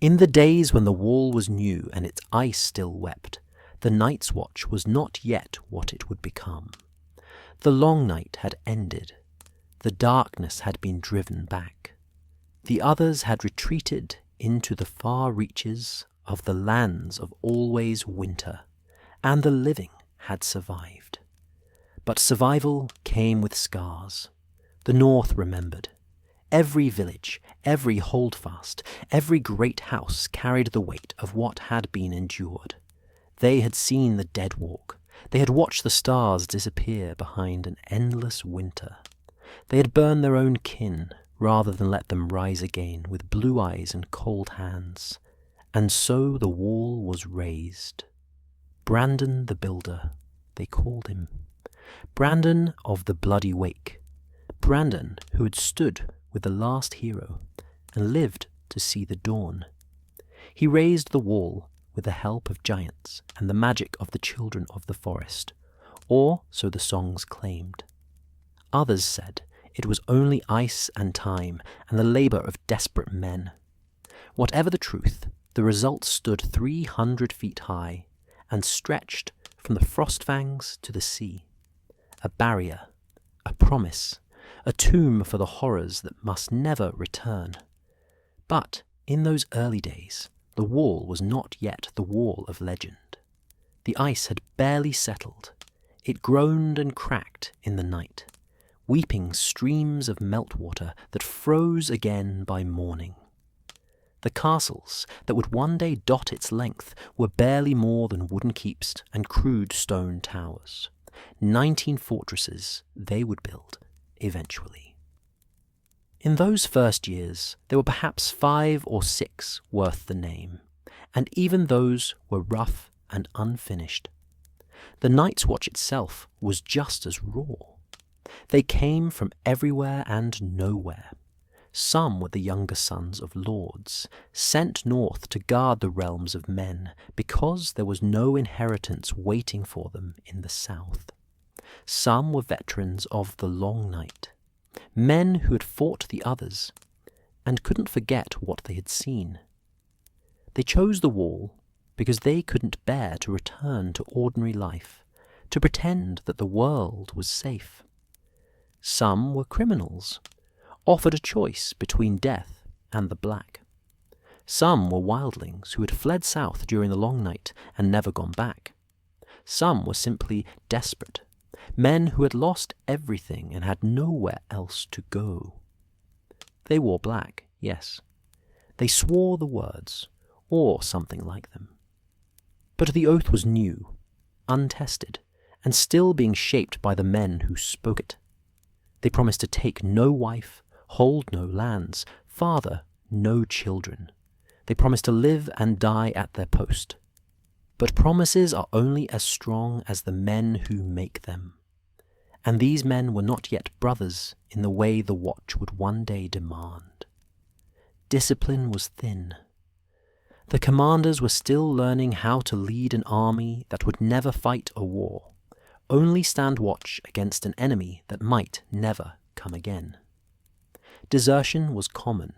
In the days when the wall was new and its ice still wept, the night's watch was not yet what it would become. The long night had ended. The darkness had been driven back. The others had retreated into the far reaches of the lands of always winter, and the living had survived. But survival came with scars. The North remembered. Every village, every holdfast, every great house carried the weight of what had been endured. They had seen the dead walk. They had watched the stars disappear behind an endless winter. They had burned their own kin rather than let them rise again with blue eyes and cold hands. And so the wall was raised. Brandon the Builder, they called him. Brandon of the Bloody Wake. Brandon who had stood with the last hero and lived to see the dawn. He raised the wall with the help of giants and the magic of the children of the forest, or so the songs claimed. Others said it was only ice and time and the labour of desperate men. Whatever the truth, the result stood 300 feet high and stretched from the Frostfangs to the sea. A barrier, a promise, a tomb for the horrors that must never return. But in those early days, the wall was not yet the wall of legend. The ice had barely settled. It groaned and cracked in the night, weeping streams of meltwater that froze again by morning. The castles that would one day dot its length were barely more than wooden keeps and crude stone towers. 19 fortresses they would build eventually. In those first years, there were perhaps 5 or 6 worth the name, and even those were rough and unfinished. The Night's Watch itself was just as raw. They came from everywhere and nowhere. Some were the younger sons of lords, sent north to guard the realms of men, because there was no inheritance waiting for them in the south. Some were veterans of the long night, men who had fought the others, and couldn't forget what they had seen. They chose the wall because they couldn't bear to return to ordinary life, to pretend that the world was safe. Some were criminals, offered a choice between death and the black. Some were wildlings who had fled south during the long night and never gone back. Some were simply desperate, men who had lost everything and had nowhere else to go. They wore black, yes. They swore the words, or something like them. But the oath was new, untested, and still being shaped by the men who spoke it. They promised to take no wife, hold no lands, father no children. They promised to live and die at their post. But promises are only as strong as the men who make them. And these men were not yet brothers in the way the watch would one day demand. Discipline was thin. The commanders were still learning how to lead an army that would never fight a war, only stand watch against an enemy that might never come again. Desertion was common.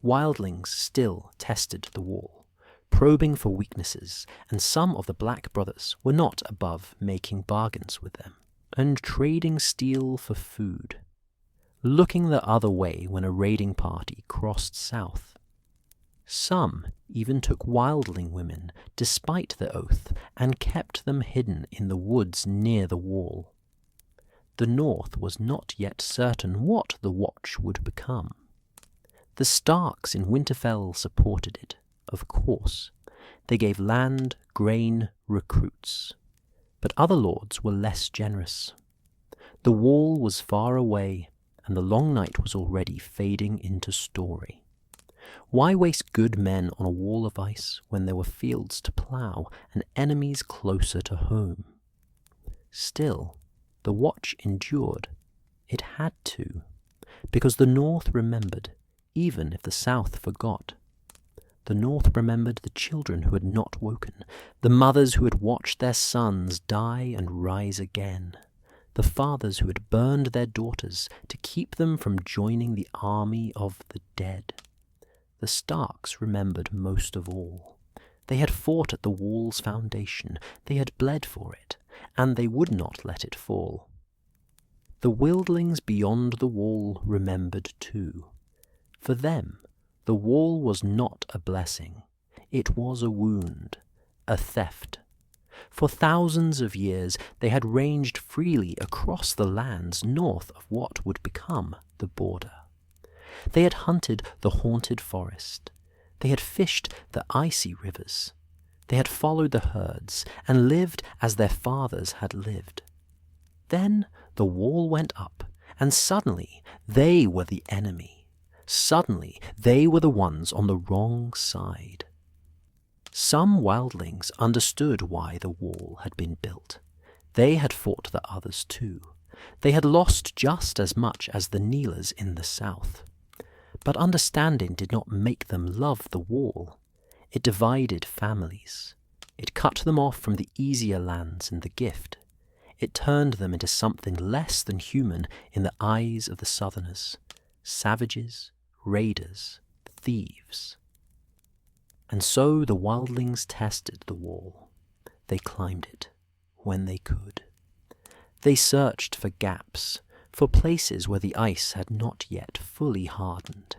Wildlings still tested the wall, probing for weaknesses, and some of the Black Brothers were not above making bargains with them, and trading steel for food, looking the other way when a raiding party crossed south. Some even took wildling women, despite the oath, and kept them hidden in the woods near the wall. The North was not yet certain what the Watch would become. The Starks in Winterfell supported it, of course. They gave land, grain, recruits. But other lords were less generous. The wall was far away, and the long night was already fading into story. Why waste good men on a wall of ice when there were fields to plough and enemies closer to home? Still, the Watch endured. It had to, because the North remembered, even if the South forgot. The North remembered the children who had not woken, the mothers who had watched their sons die and rise again, the fathers who had burned their daughters to keep them from joining the army of the dead, the Starks remembered most of all. They had fought at the wall's foundation, they had bled for it, and they would not let it fall. The wildlings beyond the wall remembered too. For them, the wall was not a blessing, it was a wound, a theft. For thousands of years they had ranged freely across the lands north of what would become the border. They had hunted the haunted forest. They had fished the icy rivers. They had followed the herds and lived as their fathers had lived. Then the wall went up, and suddenly they were the enemy. Suddenly they were the ones on the wrong side. Some wildlings understood why the wall had been built. They had fought the others too. They had lost just as much as the kneelers in the south. But understanding did not make them love the wall. It divided families. It cut them off from the easier lands and the gift. It turned them into something less than human in the eyes of the southerners. Savages, raiders, thieves. And so the wildlings tested the wall. They climbed it when they could. They searched for gaps, for places where the ice had not yet fully hardened.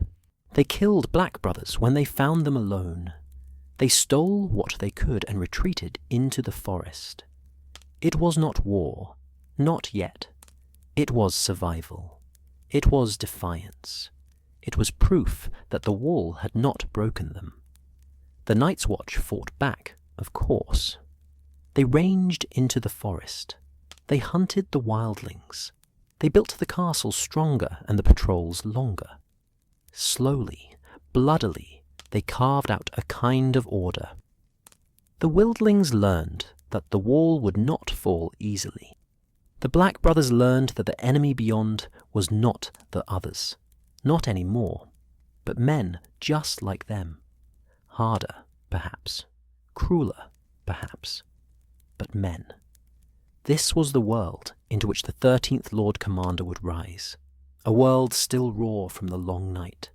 They killed black brothers when they found them alone. They stole what they could and retreated into the forest. It was not war, not yet. It was survival. It was defiance. It was proof that the wall had not broken them. The Night's Watch fought back, of course. They ranged into the forest. They hunted the wildlings. They built the castle stronger and the patrols longer. Slowly, bloodily, they carved out a kind of order. The wildlings learned that the wall would not fall easily. The Black Brothers learned that the enemy beyond was not the others, not anymore, but men just like them. Harder, perhaps, crueler, perhaps, but men. This was the world into which the 13th Lord Commander would rise, a world still raw from the long night,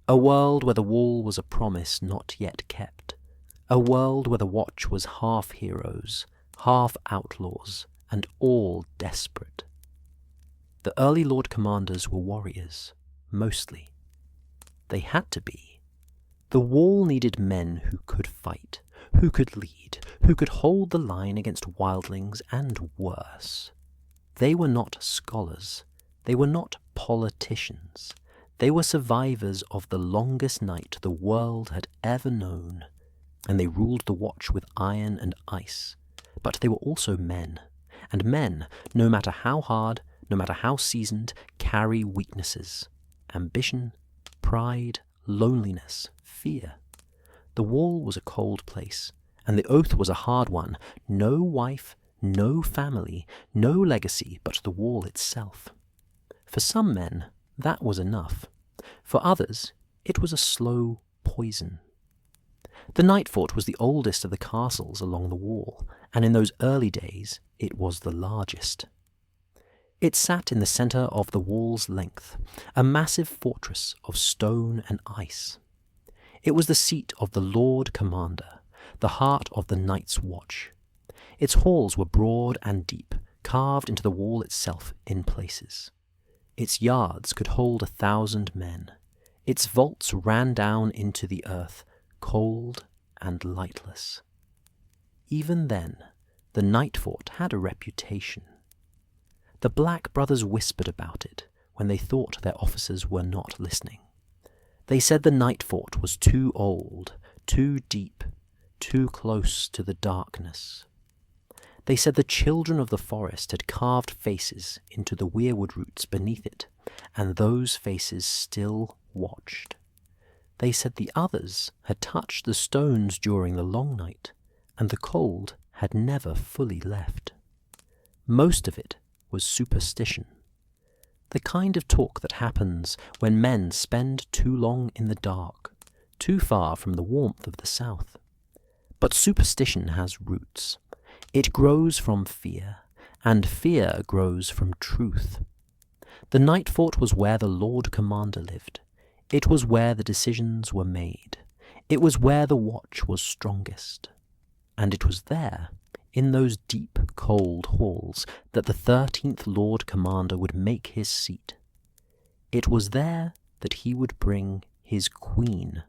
a world where the wall was a promise not yet kept, a world where the Watch was half heroes, half outlaws, and all desperate. The early Lord Commanders were warriors, mostly. They had to be. The wall needed men who could fight, who could lead, who could hold the line against wildlings and worse. They were not scholars. They were not politicians. They were survivors of the longest night the world had ever known, and they ruled the Watch with iron and ice. But they were also men, and men, no matter how hard, no matter how seasoned, carry weaknesses. Ambition, pride, loneliness, fear. The wall was a cold place, and the oath was a hard one. No wife, no family, no legacy but the wall itself. For some men, that was enough. For others, it was a slow poison. The Nightfort was the oldest of the castles along the wall, and in those early days it was the largest. It sat in the centre of the wall's length, a massive fortress of stone and ice. It was the seat of the Lord Commander, the heart of the Night's Watch. Its halls were broad and deep, carved into the wall itself in places. Its yards could hold 1,000 men. Its vaults ran down into the earth, cold and lightless. Even then, the Nightfort had a reputation. The Black Brothers whispered about it when they thought their officers were not listening. They said the Nightfort was too old, too deep, too close to the darkness. They said the children of the forest had carved faces into the weirwood roots beneath it, and those faces still watched. They said the others had touched the stones during the long night, and the cold had never fully left. Most of it was superstition, the kind of talk that happens when men spend too long in the dark, too far from the warmth of the south. But superstition has roots. It grows from fear, and fear grows from truth. The Nightfort was where the Lord Commander lived. It was where the decisions were made. It was where the watch was strongest. And it was there, in those deep, cold halls, that the 13th Lord Commander would make his seat. It was there that he would bring his queen.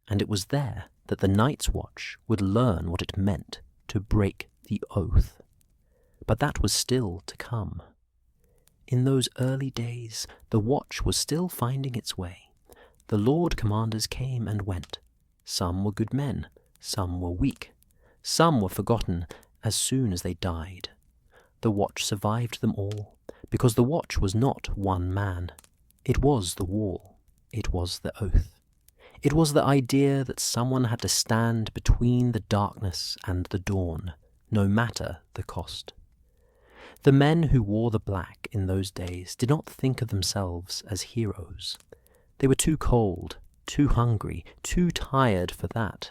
And it was there that the Night's Watch would learn what it meant to break the oath. But that was still to come. In those early days, the watch was still finding its way. The Lord Commanders came and went. Some were good men, some were weak. Some were forgotten as soon as they died. The watch survived them all, because the watch was not one man. It was the wall. It was the oath. It was the idea that someone had to stand between the darkness and the dawn, no matter the cost. The men who wore the black in those days did not think of themselves as heroes. They were too cold, too hungry, too tired for that.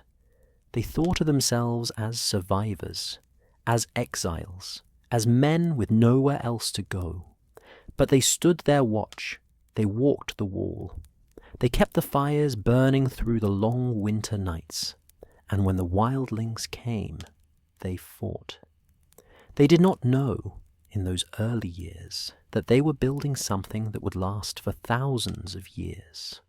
They thought of themselves as survivors, as exiles, as men with nowhere else to go. But they stood their watch, they walked the wall. They kept the fires burning through the long winter nights, and when the wildlings came, they fought. They did not know, in those early years, that they were building something that would last for thousands of years.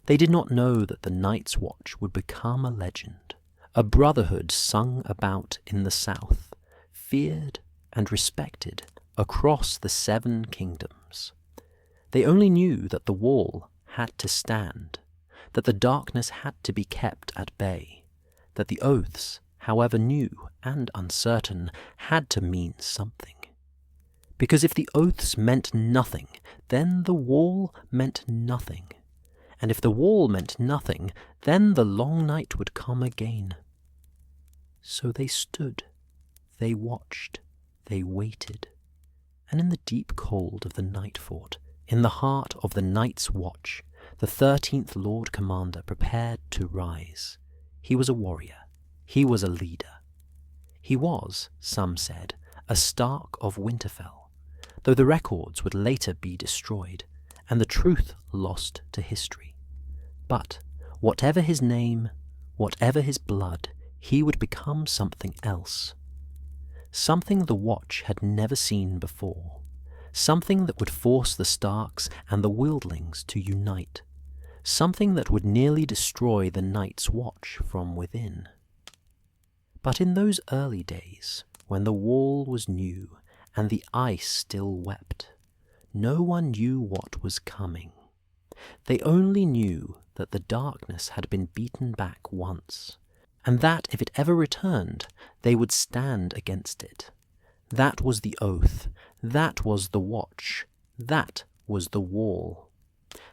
They did not know that the Night's Watch would become a legend, a brotherhood sung about in the south, feared and respected across the 7 kingdoms. They only knew that the wall had to stand, that the darkness had to be kept at bay, that the oaths, however new and uncertain, had to mean something. Because if the oaths meant nothing, then the wall meant nothing. And if the wall meant nothing, then the long night would come again. So they stood, they watched, they waited. And in the deep cold of the Nightfort, in the heart of the Night's Watch, the 13th Lord Commander prepared to rise. He was a warrior. He was a leader. He was, some said, a Stark of Winterfell, though the records would later be destroyed, and the truth lost to history. But, whatever his name, whatever his blood, he would become something else. Something the Watch had never seen before. Something that would force the Starks and the Wildlings to unite. Something that would nearly destroy the Night's Watch from within. But in those early days, when the wall was new and the ice still wept, no one knew what was coming. They only knew that the darkness had been beaten back once, and that if it ever returned, they would stand against it. That was the oath, that was the watch, that was the wall.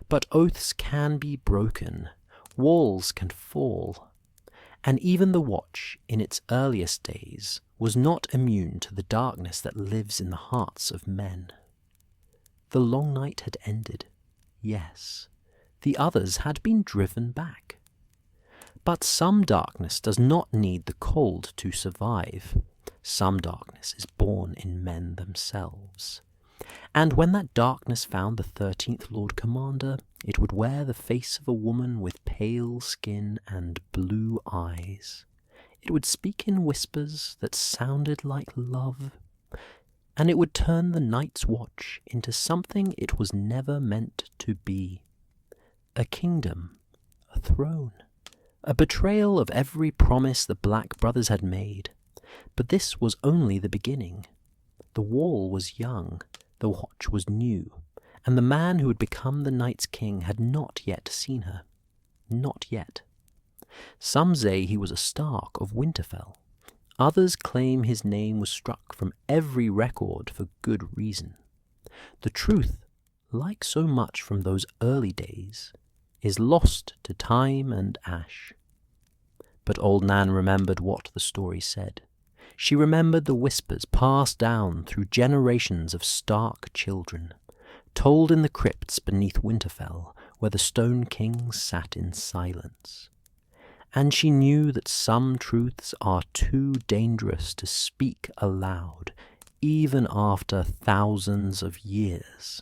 But oaths can be broken, walls can fall, and even the watch, in its earliest days, was not immune to the darkness that lives in the hearts of men. The long night had ended, yes. The others had been driven back. But some darkness does not need the cold to survive. Some darkness is born in men themselves. And when that darkness found the 13th Lord Commander, it would wear the face of a woman with pale skin and blue eyes. It would speak in whispers that sounded like love, and it would turn the Night's Watch into something it was never meant to be. A kingdom, a throne, a betrayal of every promise the Black Brothers had made. But this was only the beginning. The wall was young, the watch was new, and the man who would become the Night's King had not yet seen her. Not yet. Some say he was a Stark of Winterfell. Others claim his name was struck from every record for good reason. The truth, like so much from those early days, is lost to time and ash. But Old Nan remembered what the story said. She remembered the whispers passed down through generations of Stark children, told in the crypts beneath Winterfell, where the Stone Kings sat in silence. And she knew that some truths are too dangerous to speak aloud, even after thousands of years.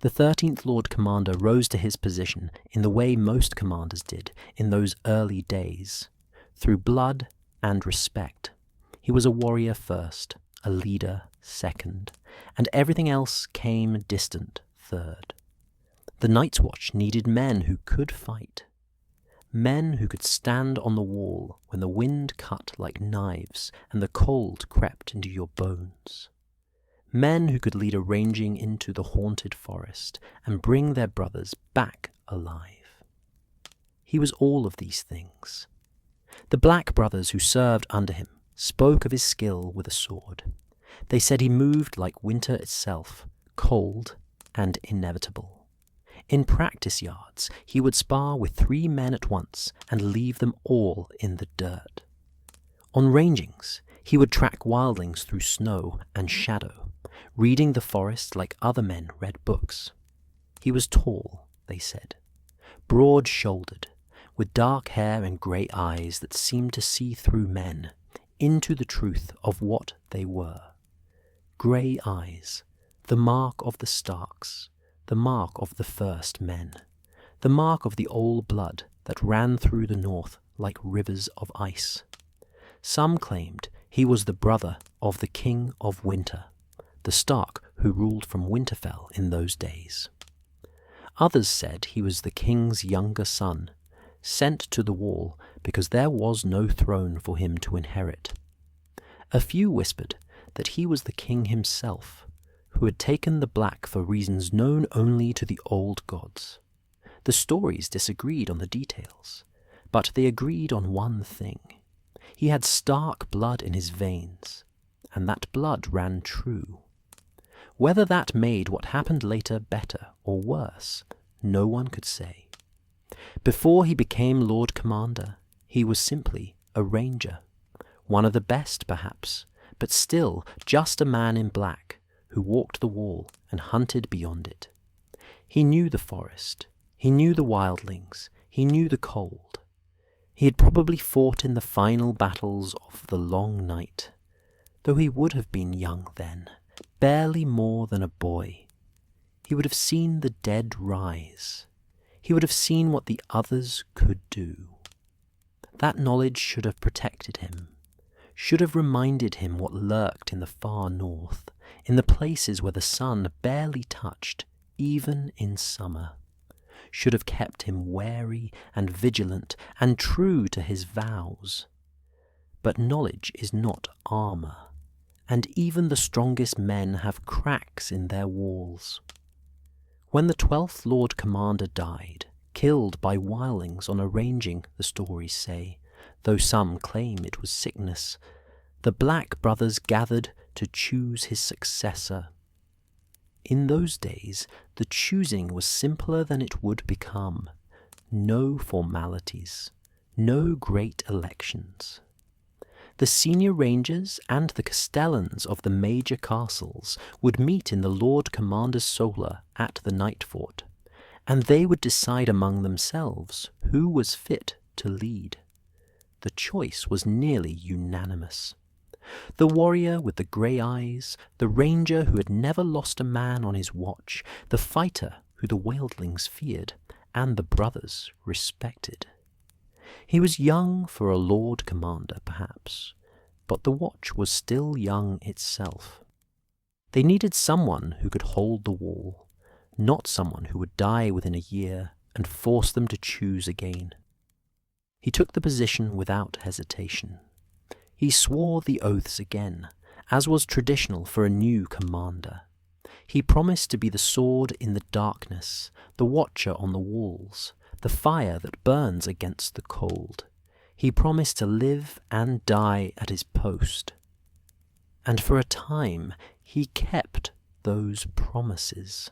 The 13th Lord Commander rose to his position in the way most commanders did in those early days, through blood and respect. He was a warrior first, a leader second, and everything else came distant third. The Night's Watch needed men who could fight, men who could stand on the wall when the wind cut like knives and the cold crept into your bones. Men who could lead a ranging into the haunted forest and bring their brothers back alive. He was all of these things. The Black brothers who served under him spoke of his skill with a sword. They said he moved like winter itself, cold and inevitable. In practice yards, he would spar with 3 men at once and leave them all in the dirt. On rangings, he would track wildlings through snow and shadow, reading the forest like other men read books. He was tall, they said, broad-shouldered, with dark hair and grey eyes that seemed to see through men, into the truth of what they were. Grey eyes, the mark of the Starks, the mark of the first men, the mark of the old blood that ran through the north like rivers of ice. Some claimed he was the brother of the King of Winter, the Stark who ruled from Winterfell in those days. Others said he was the king's younger son, sent to the wall because there was no throne for him to inherit. A few whispered that he was the king himself, who had taken the Black for reasons known only to the old gods. The stories disagreed on the details, but they agreed on one thing. He had Stark blood in his veins, and that blood ran true. Whether that made what happened later better or worse, no one could say. Before he became Lord Commander, he was simply a ranger, one of the best perhaps, but still just a man in black who walked the wall and hunted beyond it. He knew the forest, he knew the wildlings, he knew the cold. He had probably fought in the final battles of the long night, though he would have been young then, barely more than a boy. He would have seen the dead rise. He would have seen what the others could do. That knowledge should have protected him, should have reminded him what lurked in the far north, in the places where the sun barely touched, even in summer, should have kept him wary and vigilant and true to his vows. But knowledge is not armour, and even the strongest men have cracks in their walls. When the 12th Lord Commander died, killed by wildlings on a ranging, the stories say, though some claim it was sickness, the Black brothers gathered to choose his successor. In those days, the choosing was simpler than it would become. No formalities, no great elections. The senior rangers and the castellans of the major castles would meet in the Lord Commander's solar at the Nightfort, and they would decide among themselves who was fit to lead. The choice was nearly unanimous. The warrior with the grey eyes, the ranger who had never lost a man on his watch, the fighter who the wildlings feared, and the brothers respected. He was young for a Lord Commander, perhaps, but the watch was still young itself. They needed someone who could hold the wall, not someone who would die within a year and force them to choose again. He took the position without hesitation. He swore the oaths again, as was traditional for a new commander. He promised to be the sword in the darkness, the watcher on the walls, the fire that burns against the cold. He promised to live and die at his post. And for a time he kept those promises.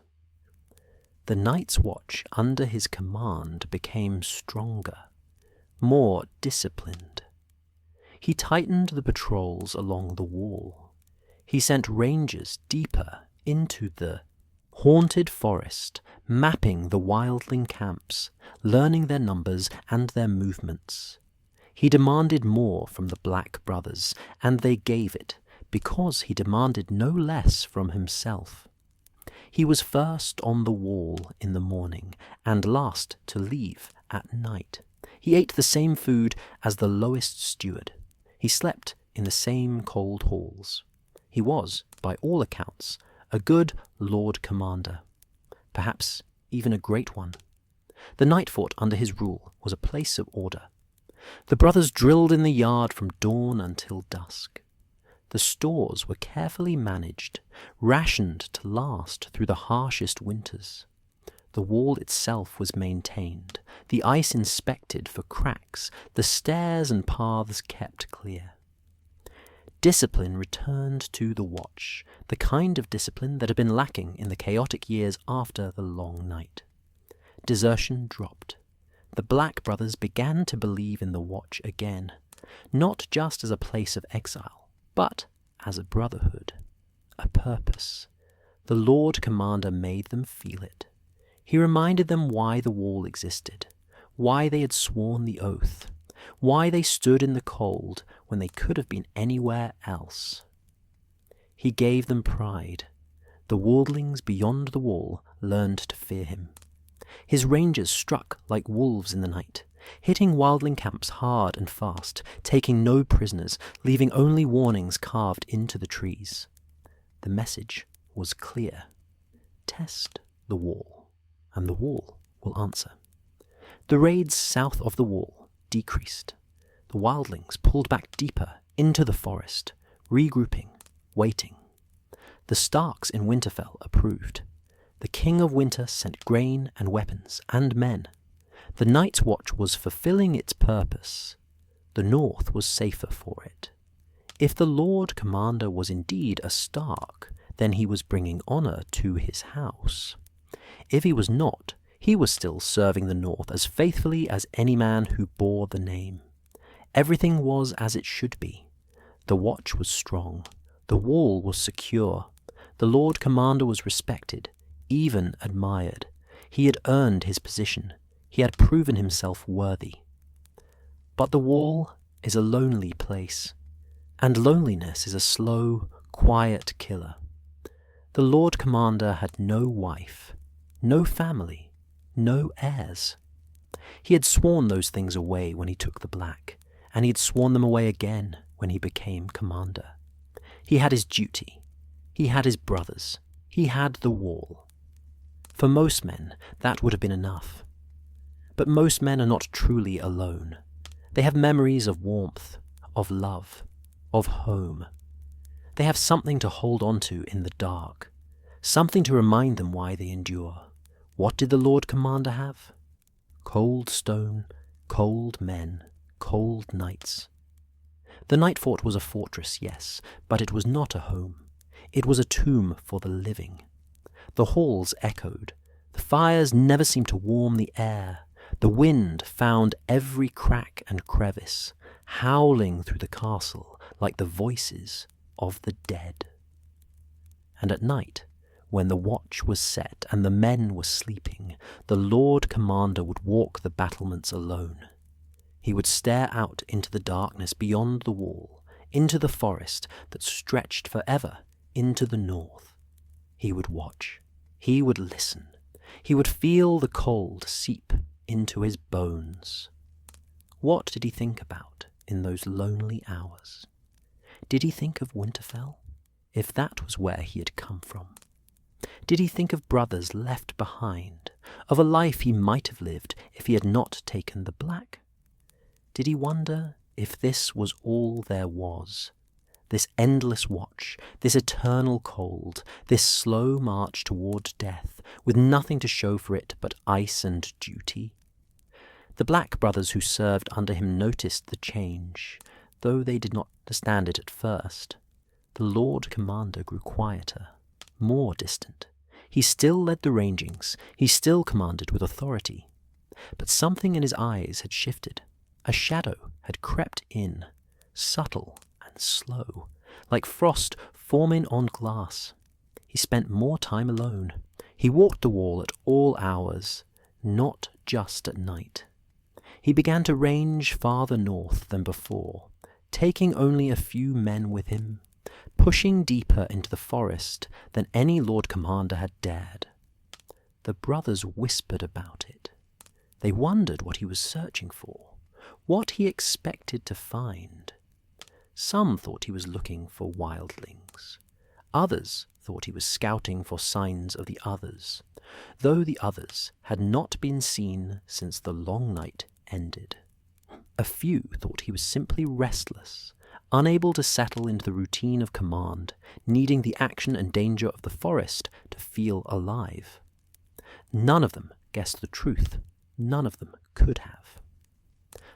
The Night's Watch under his command became stronger, more disciplined. He tightened the patrols along the wall. He sent rangers deeper into the haunted forest, mapping the wildling camps, learning their numbers and their movements. He demanded more from the Black brothers, and they gave it, because he demanded no less from himself. He was first on the wall in the morning, and last to leave at night. He ate the same food as the lowest steward. He slept in the same cold halls. He was, by all accounts, a good Lord Commander, perhaps even a great one. The Nightfort under his rule was a place of order. The brothers drilled in the yard from dawn until dusk. The stores were carefully managed, rationed to last through the harshest winters. The wall itself was maintained, the ice inspected for cracks, the stairs and paths kept clear. Discipline returned to the watch, the kind of discipline that had been lacking in the chaotic years after the long night. Desertion dropped. The Black brothers began to believe in the watch again, not just as a place of exile, but as a brotherhood, a purpose. The Lord Commander made them feel it. He reminded them why the wall existed, why they had sworn the oath, why they stood in the cold when they could have been anywhere else. He gave them pride. The wardlings beyond the wall learned to fear him. His rangers struck like wolves in the night, hitting wildling camps hard and fast, taking no prisoners, leaving only warnings carved into the trees. The message was clear. Test the wall, and the wall will answer. The raids south of the wall decreased. The wildlings pulled back deeper into the forest, regrouping, waiting. The Starks in Winterfell approved. The King of Winter sent grain and weapons and men. The Night's Watch was fulfilling its purpose. The North was safer for it. If the Lord Commander was indeed a Stark, then he was bringing honour to his house. If he was not, he was still serving the North as faithfully as any man who bore the name. Everything was as it should be. The watch was strong. The wall was secure. The Lord Commander was respected, even admired. He had earned his position. He had proven himself worthy. But the wall is a lonely place, and loneliness is a slow, quiet killer. The Lord Commander had no wife, no family, no heirs. He had sworn those things away when he took the Black, and he had sworn them away again when he became commander. He had his duty. He had his brothers. He had the wall. For most men, that would have been enough. But most men are not truly alone. They have memories of warmth, of love, of home. They have something to hold on to in the dark, something to remind them why they endure. What did the Lord Commander have? Cold stone, cold men, cold nights. The Nightfort was a fortress, yes, but it was not a home. It was a tomb for the living. The halls echoed. The fires never seemed to warm the air. The wind found every crack and crevice, howling through the castle like the voices of the dead. And at night, when the watch was set and the men were sleeping, the Lord Commander would walk the battlements alone. He would stare out into the darkness beyond the wall, into the forest that stretched forever into the north. He would watch. He would listen. He would feel the cold seep into his bones. What did he think about in those lonely hours? Did he think of Winterfell, if that was where he had come from? Did he think of brothers left behind, of a life he might have lived if he had not taken the Black? Did he wonder if this was all there was? This endless watch, this eternal cold, this slow march toward death, with nothing to show for it but ice and duty? The Black brothers who served under him noticed the change, though they did not understand it at first. The Lord Commander grew quieter, more distant. He still led the rangings, he still commanded with authority. But something in his eyes had shifted. A shadow had crept in, subtle and slow, like frost forming on glass. He spent more time alone. He walked the wall at all hours, not just at night. He began to range farther north than before, taking only a few men with him, pushing deeper into the forest than any Lord Commander had dared. The brothers whispered about it. They wondered what he was searching for, what he expected to find. Some thought he was looking for wildlings. Others thought he was scouting for signs of the others, though the others had not been seen since the long night ended. A few thought he was simply restless, unable to settle into the routine of command, needing the action and danger of the forest to feel alive. None of them guessed the truth. None of them could have.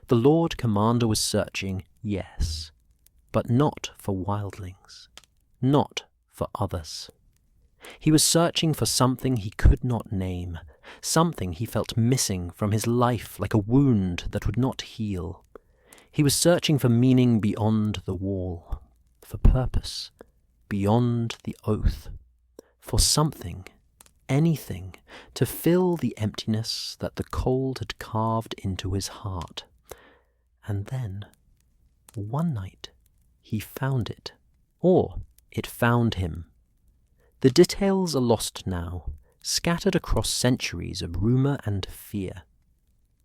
The Lord Commander was searching, yes, but not for wildlings, not for others. He was searching for something he could not name, something he felt missing from his life like a wound that would not heal. He was searching for meaning beyond the wall, for purpose, beyond the oath, for something, anything, to fill the emptiness that the cold had carved into his heart. And then, one night, he found it, or it found him. The details are lost now, scattered across centuries of rumour and fear.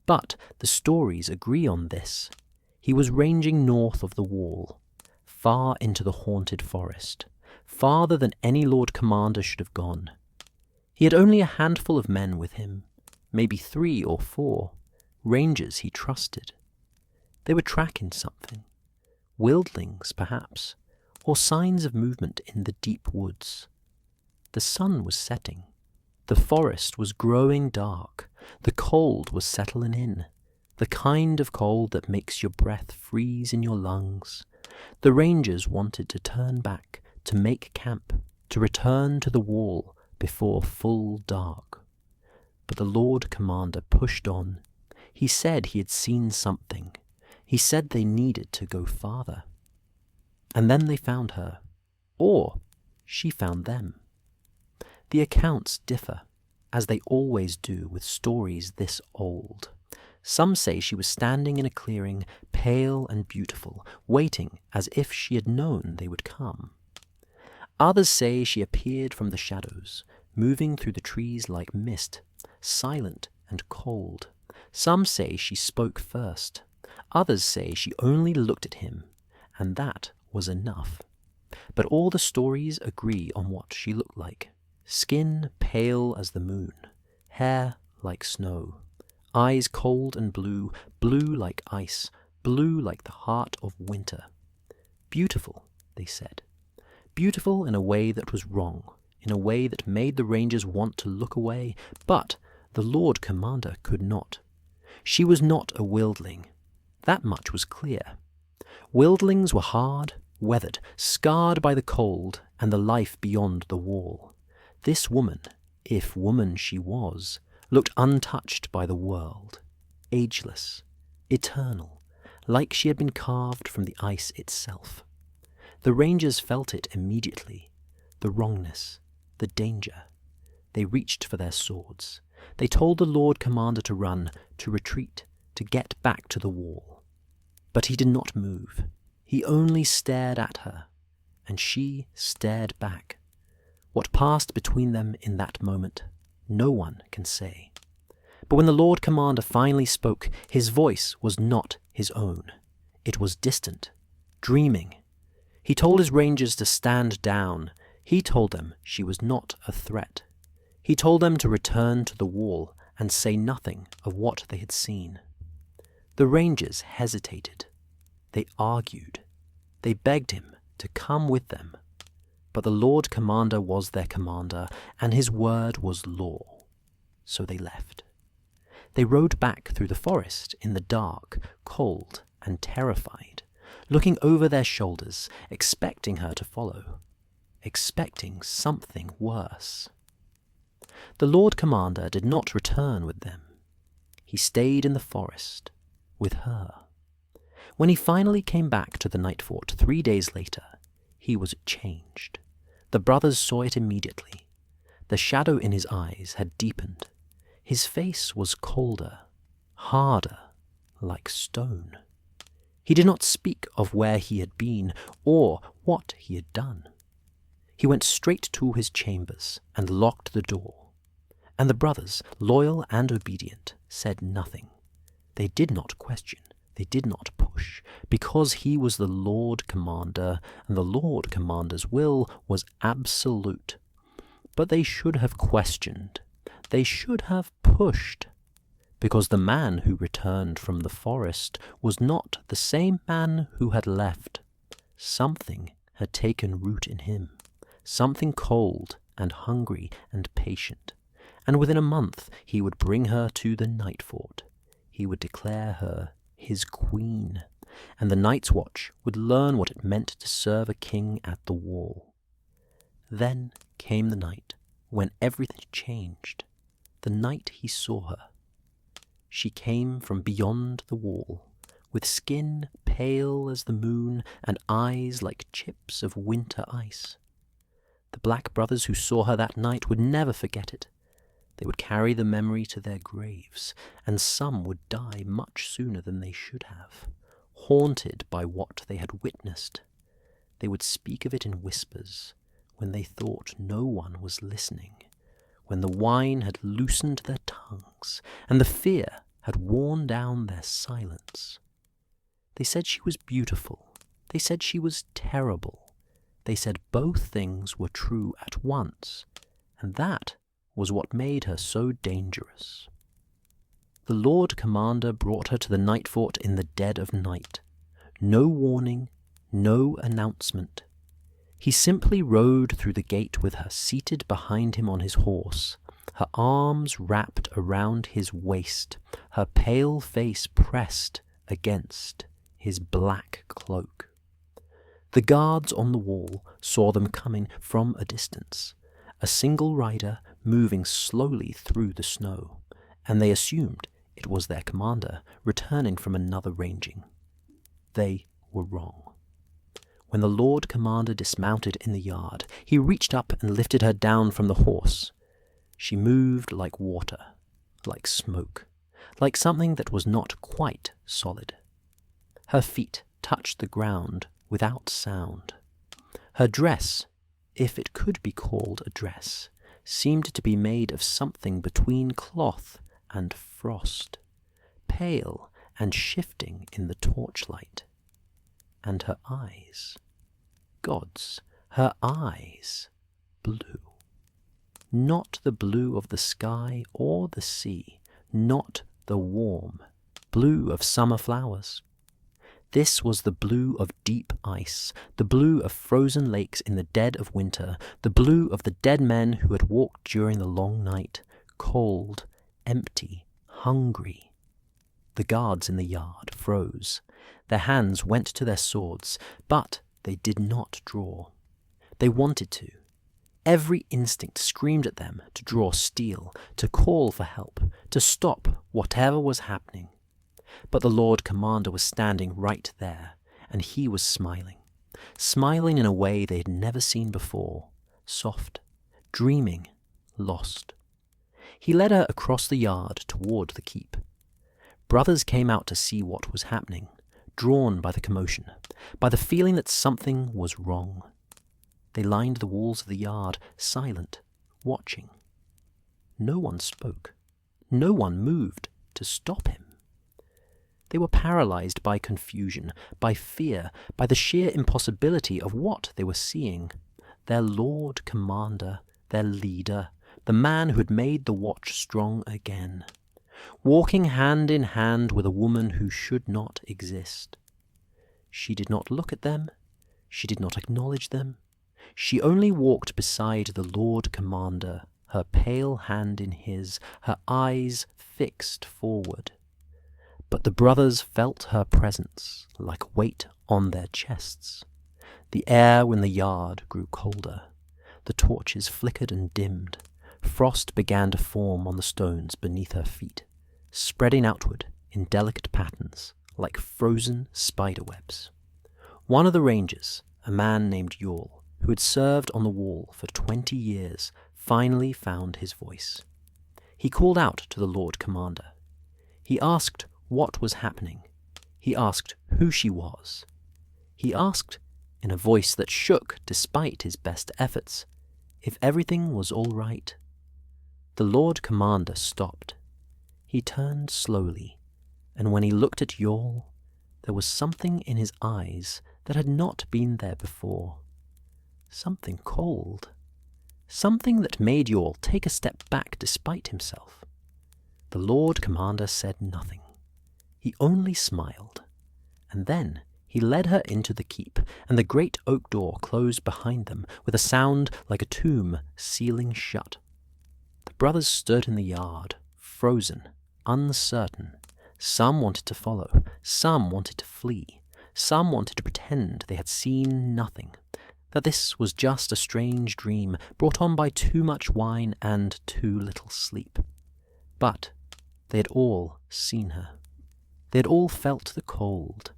But the stories agree on this. He was ranging north of the wall, far into the haunted forest, farther than any Lord Commander should have gone. He had only a handful of men with him, maybe 3 or 4, rangers he trusted. They were tracking something, wildlings perhaps, or signs of movement in the deep woods. The sun was setting. The forest was growing dark. The cold was settling in, the kind of cold that makes your breath freeze in your lungs. The rangers wanted to turn back, to make camp, to return to the wall before full dark. But the Lord Commander pushed on. He said he had seen something. He said they needed to go farther. And then they found her, or she found them. The accounts differ, as they always do with stories this old. Some say she was standing in a clearing, pale and beautiful, waiting as if she had known they would come. Others say she appeared from the shadows, moving through the trees like mist, silent and cold. Some say she spoke first. Others say she only looked at him, and that was enough. But all the stories agree on what she looked like. Skin pale as the moon, hair like snow, eyes cold and blue, blue like ice, blue like the heart of winter. Beautiful, they said. Beautiful in a way that was wrong, in a way that made the rangers want to look away, but the Lord Commander could not. She was not a wildling. That much was clear. Wildlings were hard, weathered, scarred by the cold and the life beyond the wall. This woman, if woman she was, looked untouched by the world, ageless, eternal, like she had been carved from the ice itself. The rangers felt it immediately, the wrongness, the danger. They reached for their swords. They told the Lord Commander to run, to retreat, to get back to the wall. But he did not move. He only stared at her, and she stared back. What passed between them in that moment, no one can say. But when the Lord Commander finally spoke, his voice was not his own. It was distant, dreaming. He told his rangers to stand down. He told them she was not a threat. He told them to return to the wall and say nothing of what they had seen. The rangers hesitated. They argued. They begged him to come with them. But the Lord Commander was their commander, and his word was law. So they left. They rode back through the forest in the dark, cold and terrified, looking over their shoulders, expecting her to follow, expecting something worse. The Lord Commander did not return with them. He stayed in the forest with her. When he finally came back to the Nightfort 3 days later, he was changed. The brothers saw it immediately. The shadow in his eyes had deepened. His face was colder, harder, like stone. He did not speak of where he had been or what he had done. He went straight to his chambers and locked the door. And the brothers, loyal and obedient, said nothing. They did not question, they did not push, because he was the Lord Commander, and the Lord Commander's will was absolute. But they should have questioned, they should have pushed, because the man who returned from the forest was not the same man who had left. Something had taken root in him, something cold and hungry and patient, and within a month he would bring her to the Nightfort. He would declare her his queen, and the Night's Watch would learn what it meant to serve a king at the wall. Then came the night when everything changed, the night he saw her. She came from beyond the wall, with skin pale as the moon and eyes like chips of winter ice. The Black brothers who saw her that night would never forget it. They would carry the memory to their graves, and some would die much sooner than they should have, haunted by what they had witnessed. They would speak of it in whispers, when they thought no one was listening, when the wine had loosened their tongues, and the fear had worn down their silence. They said she was beautiful. They said she was terrible. They said both things were true at once, and that was what made her so dangerous. The Lord Commander brought her to the Nightfort in the dead of night. No warning, no announcement. He simply rode through the gate with her seated behind him on his horse, her arms wrapped around his waist, her pale face pressed against his black cloak. The guards on the wall saw them coming from a distance, a single rider moving slowly through the snow, and they assumed it was their commander returning from another ranging. They were wrong. When the Lord Commander dismounted in the yard, he reached up and lifted her down from the horse. She moved like water, like smoke, like something that was not quite solid. Her feet touched the ground without sound. Her dress, if it could be called a dress, seemed to be made of something between cloth and frost, pale and shifting in the torchlight. And her eyes, gods, her eyes, blue. Not the blue of the sky or the sea, not the warm blue of summer flowers. This was the blue of deep ice, the blue of frozen lakes in the dead of winter, the blue of the dead men who had walked during the long night, cold, empty, hungry. The guards in the yard froze. Their hands went to their swords, but they did not draw. They wanted to. Every instinct screamed at them to draw steel, to call for help, to stop whatever was happening. But the Lord Commander was standing right there, and he was smiling in a way they had never seen before, soft, dreaming, lost. He led her across the yard toward the keep. Brothers came out to see what was happening, drawn by the commotion, by the feeling that something was wrong. They lined the walls of the yard, silent, watching. No one spoke. No one moved to stop him. They were paralyzed by confusion, by fear, by the sheer impossibility of what they were seeing. Their Lord Commander, their leader, the man who had made the watch strong again, walking hand in hand with a woman who should not exist. She did not look at them. She did not acknowledge them. She only walked beside the Lord Commander, her pale hand in his, her eyes fixed forward. But the brothers felt her presence like a weight on their chests. The air in the yard grew colder. The torches flickered and dimmed. Frost began to form on the stones beneath her feet, spreading outward in delicate patterns like frozen spider webs. One of the rangers, a man named Yule, who had served on the wall for 20 years, finally found his voice. He called out to the Lord Commander. He asked what was happening. He asked who she was. He asked in a voice that shook despite his best efforts, if everything was all right. The Lord Commander stopped. He turned slowly, and when he looked at Yorl, there was something in his eyes that had not been there before. Something cold. Something that made Yorl take a step back despite himself. The Lord Commander said nothing. He only smiled, and then he led her into the keep, and the great oak door closed behind them with a sound like a tomb sealing shut. The brothers stood in the yard, frozen, uncertain. Some wanted to follow, some wanted to flee, some wanted to pretend they had seen nothing, that this was just a strange dream brought on by too much wine and too little sleep. But they had all seen her. They had all felt the cold,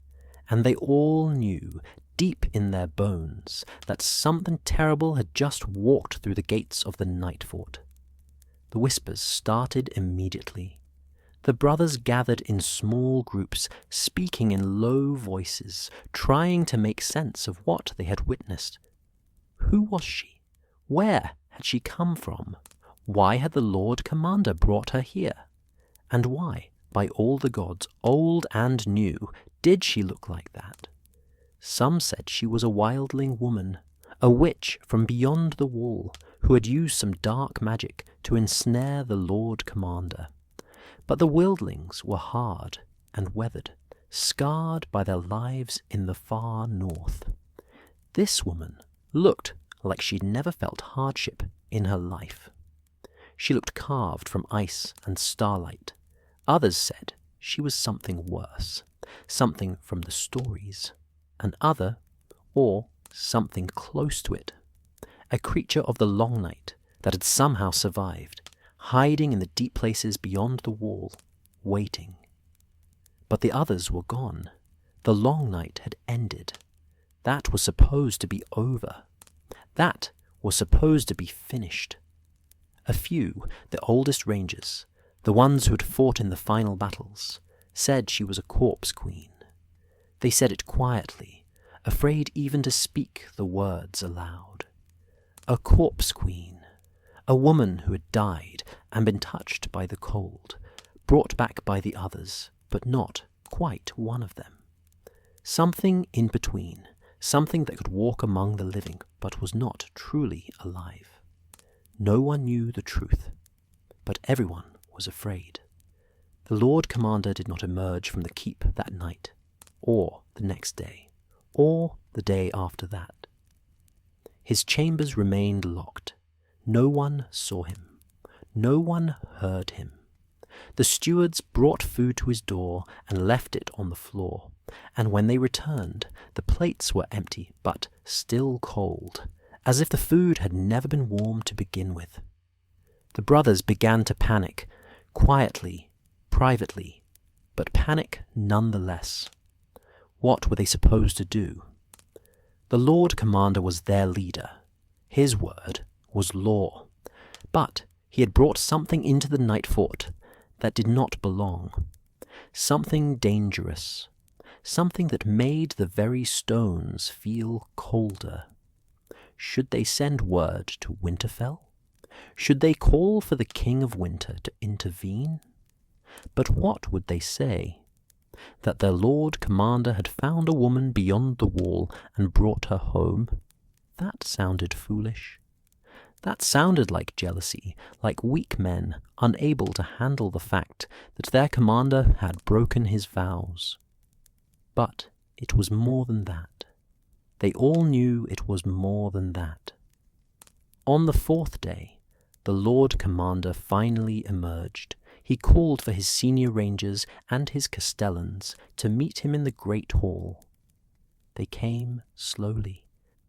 and they all knew, deep in their bones, that something terrible had just walked through the gates of the Nightfort. The whispers started immediately. The brothers gathered in small groups, speaking in low voices, trying to make sense of what they had witnessed. Who was she? Where had she come from? Why had the Lord Commander brought her here? And why, by all the gods, old and new, did she look like that? Some said she was a wildling woman, a witch from beyond the wall, who had used some dark magic to ensnare the Lord Commander. But the wildlings were hard and weathered, scarred by their lives in the far north. This woman looked like she'd never felt hardship in her life. She looked carved from ice and starlight. Others said she was something worse, something from the stories. An other, or something close to it, a creature of the long night that had somehow survived, hiding in the deep places beyond the wall, waiting. But the others were gone. The long night had ended. That was supposed to be over. That was supposed to be finished. A few, the oldest rangers, the ones who had fought in the final battles, said she was a corpse queen. They said it quietly, afraid even to speak the words aloud. A corpse queen. A woman who had died and been touched by the cold, brought back by the others, but not quite one of them. Something in between, something that could walk among the living, but was not truly alive. No one knew the truth, but everyone was afraid. The Lord Commander did not emerge from the keep that night, or the next day, or the day after that. His chambers remained locked. No one saw him. No one heard him. The stewards brought food to his door and left it on the floor, and when they returned, the plates were empty but still cold, as if the food had never been warm to begin with. The brothers began to panic, quietly, privately, but panic nonetheless. What were they supposed to do? The Lord Commander was their leader. His word was law. But he had brought something into the Nightfort that did not belong. Something dangerous. Something that made the very stones feel colder. Should they send word to Winterfell? Should they call for the King of Winter to intervene? But what would they say? That their Lord Commander had found a woman beyond the wall and brought her home? That sounded foolish. That sounded like jealousy, like weak men unable to handle the fact that their commander had broken his vows. But it was more than that. They all knew it was more than that. On the fourth day, the Lord Commander finally emerged. He called for his senior rangers and his castellans to meet him in the great hall. They came slowly,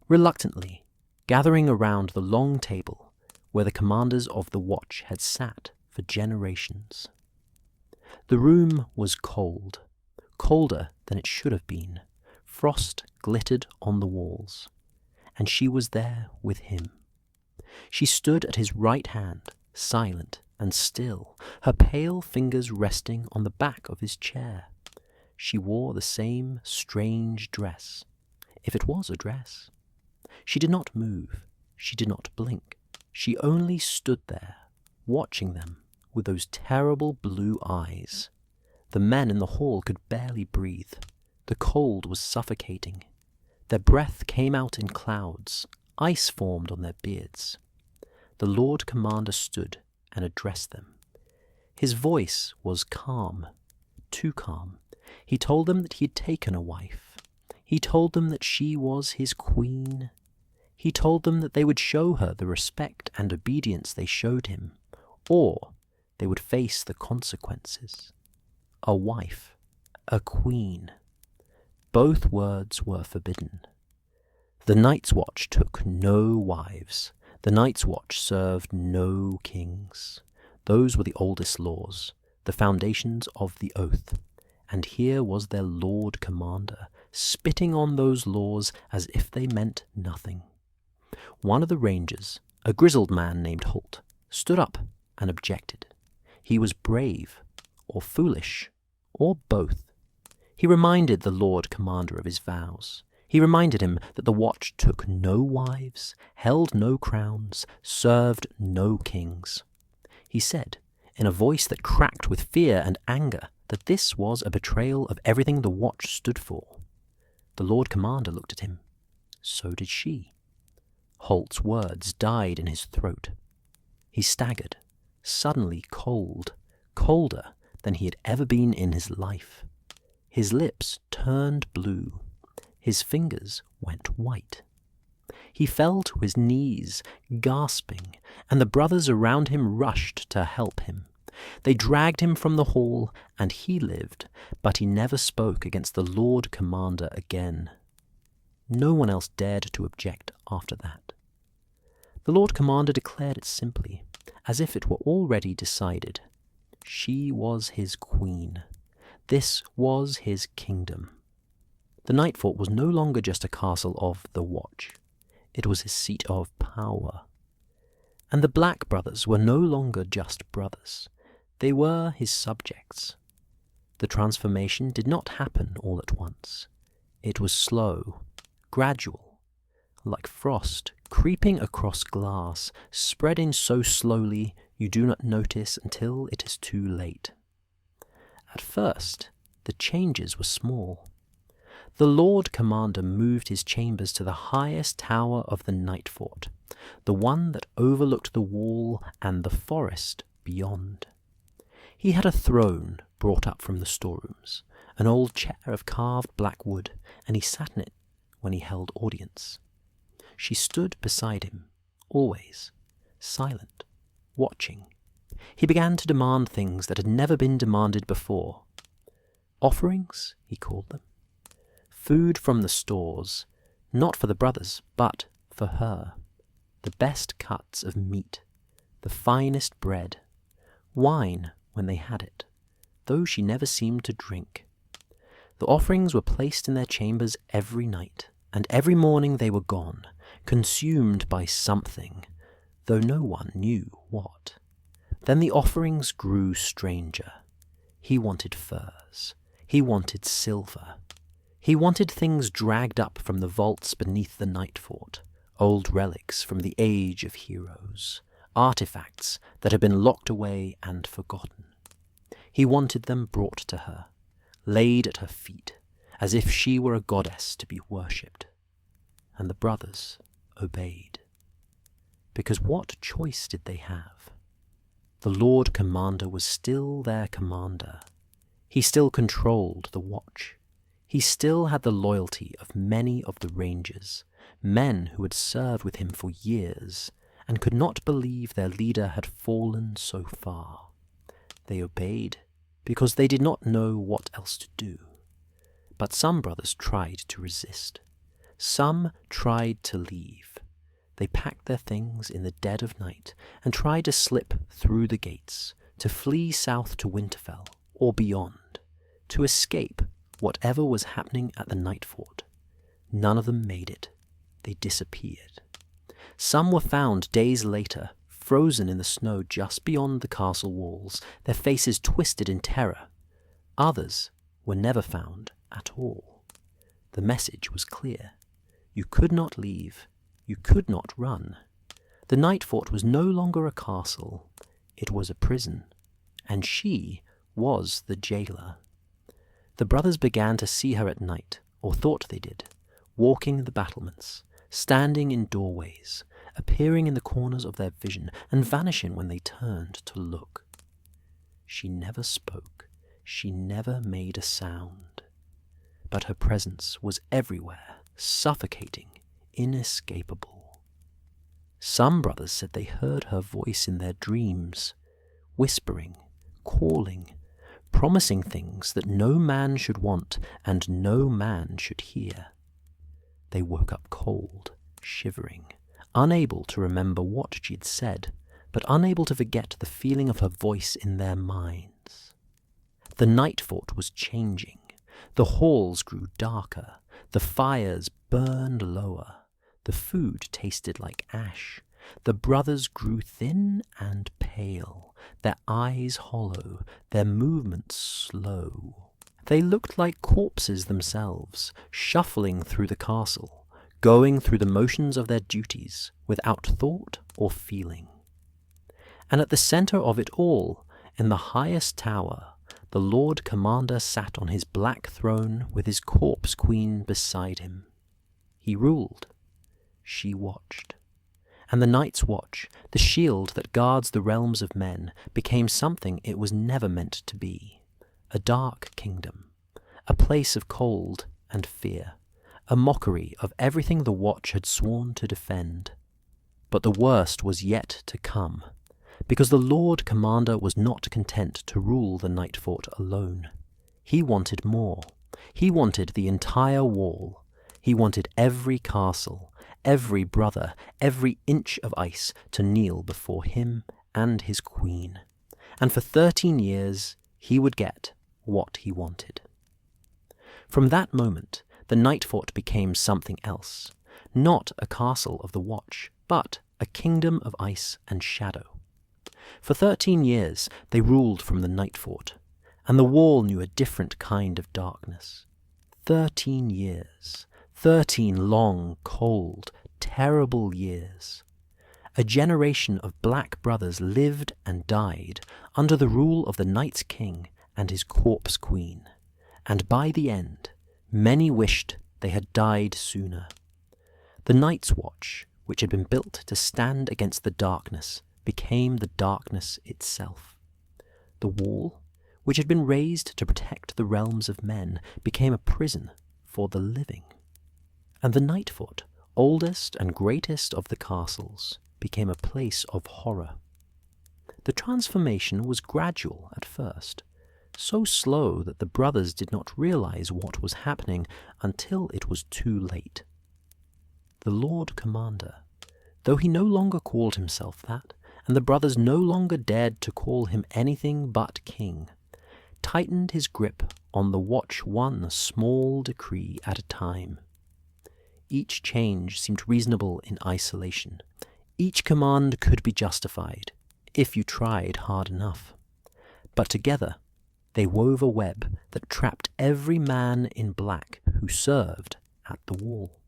reluctantly, gathering around the long table where the commanders of the watch had sat for generations. The room was cold, colder than it should have been. Frost glittered on the walls, and she was there with him. She stood at his right hand, silent and still, her pale fingers resting on the back of his chair. She wore the same strange dress. if it was a dress. She did not move. She did not blink. She only stood there, watching them with those terrible blue eyes. The men in the hall could barely breathe. The cold was suffocating. Their breath came out in clouds. Ice formed on their beards. The Lord Commander stood and addressed them. His voice was calm, too calm. He told them that he had taken a wife. He told them that she was his queen. He told them that they would show her the respect and obedience they showed him, or they would face the consequences. A wife, a queen. Both words were forbidden. The Night's Watch took no wives. The Night's Watch served no kings. Those were the oldest laws, the foundations of the oath. And here was their Lord Commander, spitting on those laws as if they meant nothing. One of the rangers, a grizzled man named Holt, stood up and objected. He was brave, or foolish, or both. He reminded the Lord Commander of his vows. He reminded him that the Watch took no wives, held no crowns, served no kings. He said, in a voice that cracked with fear and anger, that this was a betrayal of everything the Watch stood for. The Lord Commander looked at him. So did she. Holt's words died in his throat. He staggered, suddenly cold, colder than he had ever been in his life. His lips turned blue. His fingers went white. He fell to his knees, gasping, and the brothers around him rushed to help him. They dragged him from the hall, and he lived, but he never spoke against the Lord Commander again. No one else dared to object after that. The Lord Commander declared it simply, as if it were already decided. She was his queen. This was his kingdom. The Nightfort was no longer just a castle of the Watch. It was his seat of power. And the Black brothers were no longer just brothers. They were his subjects. The transformation did not happen all at once. It was slow, gradual, like frost creeping across glass, spreading so slowly you do not notice until it is too late. At first, the changes were small. The Lord Commander moved his chambers to the highest tower of the Nightfort, the one that overlooked the wall and the forest beyond. He had a throne brought up from the storerooms, an old chair of carved black wood, and he sat in it when he held audience. She stood beside him, always, silent, watching. He began to demand things that had never been demanded before. Offerings, he called them. Food from the stores, not for the brothers, but for her. The best cuts of meat, the finest bread. Wine when they had it, though she never seemed to drink. The offerings were placed in their chambers every night, and every morning they were gone, consumed by something, though no one knew what. Then the offerings grew stranger. He wanted furs. He wanted silver. He wanted things dragged up from the vaults beneath the Nightfort, old relics from the age of heroes, artifacts that had been locked away and forgotten. He wanted them brought to her, laid at her feet, as if she were a goddess to be worshipped. And the brothers obeyed. Because what choice did they have? The Lord Commander was still their commander. He still controlled the Watch. He still had the loyalty of many of the Rangers, men who had served with him for years, and could not believe their leader had fallen so far. They obeyed, because they did not know what else to do. But some brothers tried to resist. Some tried to leave. They packed their things in the dead of night and tried to slip through the gates, to flee south to Winterfell, or beyond, to escape whatever was happening at the Nightfort. None of them made it. They disappeared. Some were found days later, frozen in the snow just beyond the castle walls, their faces twisted in terror. Others were never found at all. The message was clear. You could not leave. You could not run. The Nightfort was no longer a castle. It was a prison, and she was the jailer. The brothers began to see her at night, or thought they did, walking the battlements, standing in doorways, appearing in the corners of their vision, and vanishing when they turned to look. She never spoke. She never made a sound. But her presence was everywhere, suffocating, inescapable. Some brothers said they heard her voice in their dreams, whispering, calling, promising things that no man should want and no man should hear. They woke up cold, shivering, unable to remember what she had said, but unable to forget the feeling of her voice in their minds. The Nightfort was changing. The halls grew darker. The fires burned lower. The food tasted like ash. The brothers grew thin and pale, their eyes hollow, their movements slow. They looked like corpses themselves, shuffling through the castle, going through the motions of their duties, without thought or feeling. And at the centre of it all, in the highest tower, the Lord Commander sat on his black throne with his corpse queen beside him. He ruled. She watched. And the Night's Watch, the shield that guards the realms of men, became something it was never meant to be. A dark kingdom, a place of cold and fear, a mockery of everything the Watch had sworn to defend. But the worst was yet to come, because the Lord Commander was not content to rule the Nightfort alone. He wanted more. He wanted the entire wall. He wanted every castle, every brother, every inch of ice to kneel before him and his queen. And for 13 years he would get what he wanted. From that moment, the Nightfort became something else, not a castle of the Watch, but a kingdom of ice and shadow. For 13 years they ruled from the Nightfort, and the wall knew a different kind of darkness. 13 years, 13 long, cold, terrible years. A generation of black brothers lived and died under the rule of the Night's King and his corpse queen, and by the end, many wished they had died sooner. The Night's Watch, which had been built to stand against the darkness, became the darkness itself. The wall, which had been raised to protect the realms of men, became a prison for the living. And the Nightfort, oldest and greatest of the castles, became a place of horror. The transformation was gradual at first, so slow that the brothers did not realize what was happening until it was too late. The Lord Commander, though he no longer called himself that, and the brothers no longer dared to call him anything but king, tightened his grip on the Watch one small decree at a time. Each change seemed reasonable in isolation. Each command could be justified, if you tried hard enough. But together, they wove a web that trapped every man in black who served at the wall.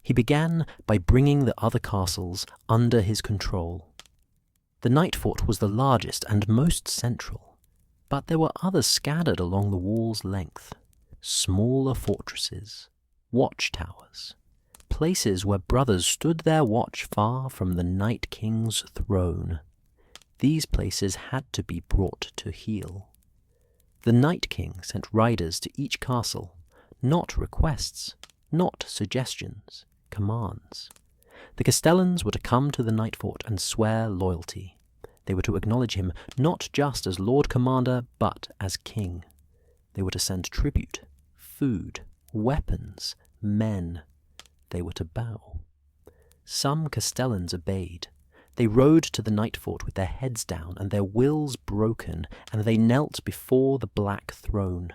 He began by bringing the other castles under his control. The Nightfort was the largest and most central, but there were others scattered along the wall's length, smaller fortresses, watchtowers, places where brothers stood their watch far from the Night King's throne. These places had to be brought to heel. The Night King sent riders to each castle, not requests, not suggestions, commands. The Castellans were to come to the Nightfort and swear loyalty. They were to acknowledge him not just as Lord Commander, but as king. They were to send tribute, food, weapons, men. They were to bow. Some Castellans obeyed. They rode to the Nightfort with their heads down and their wills broken, and they knelt before the black throne.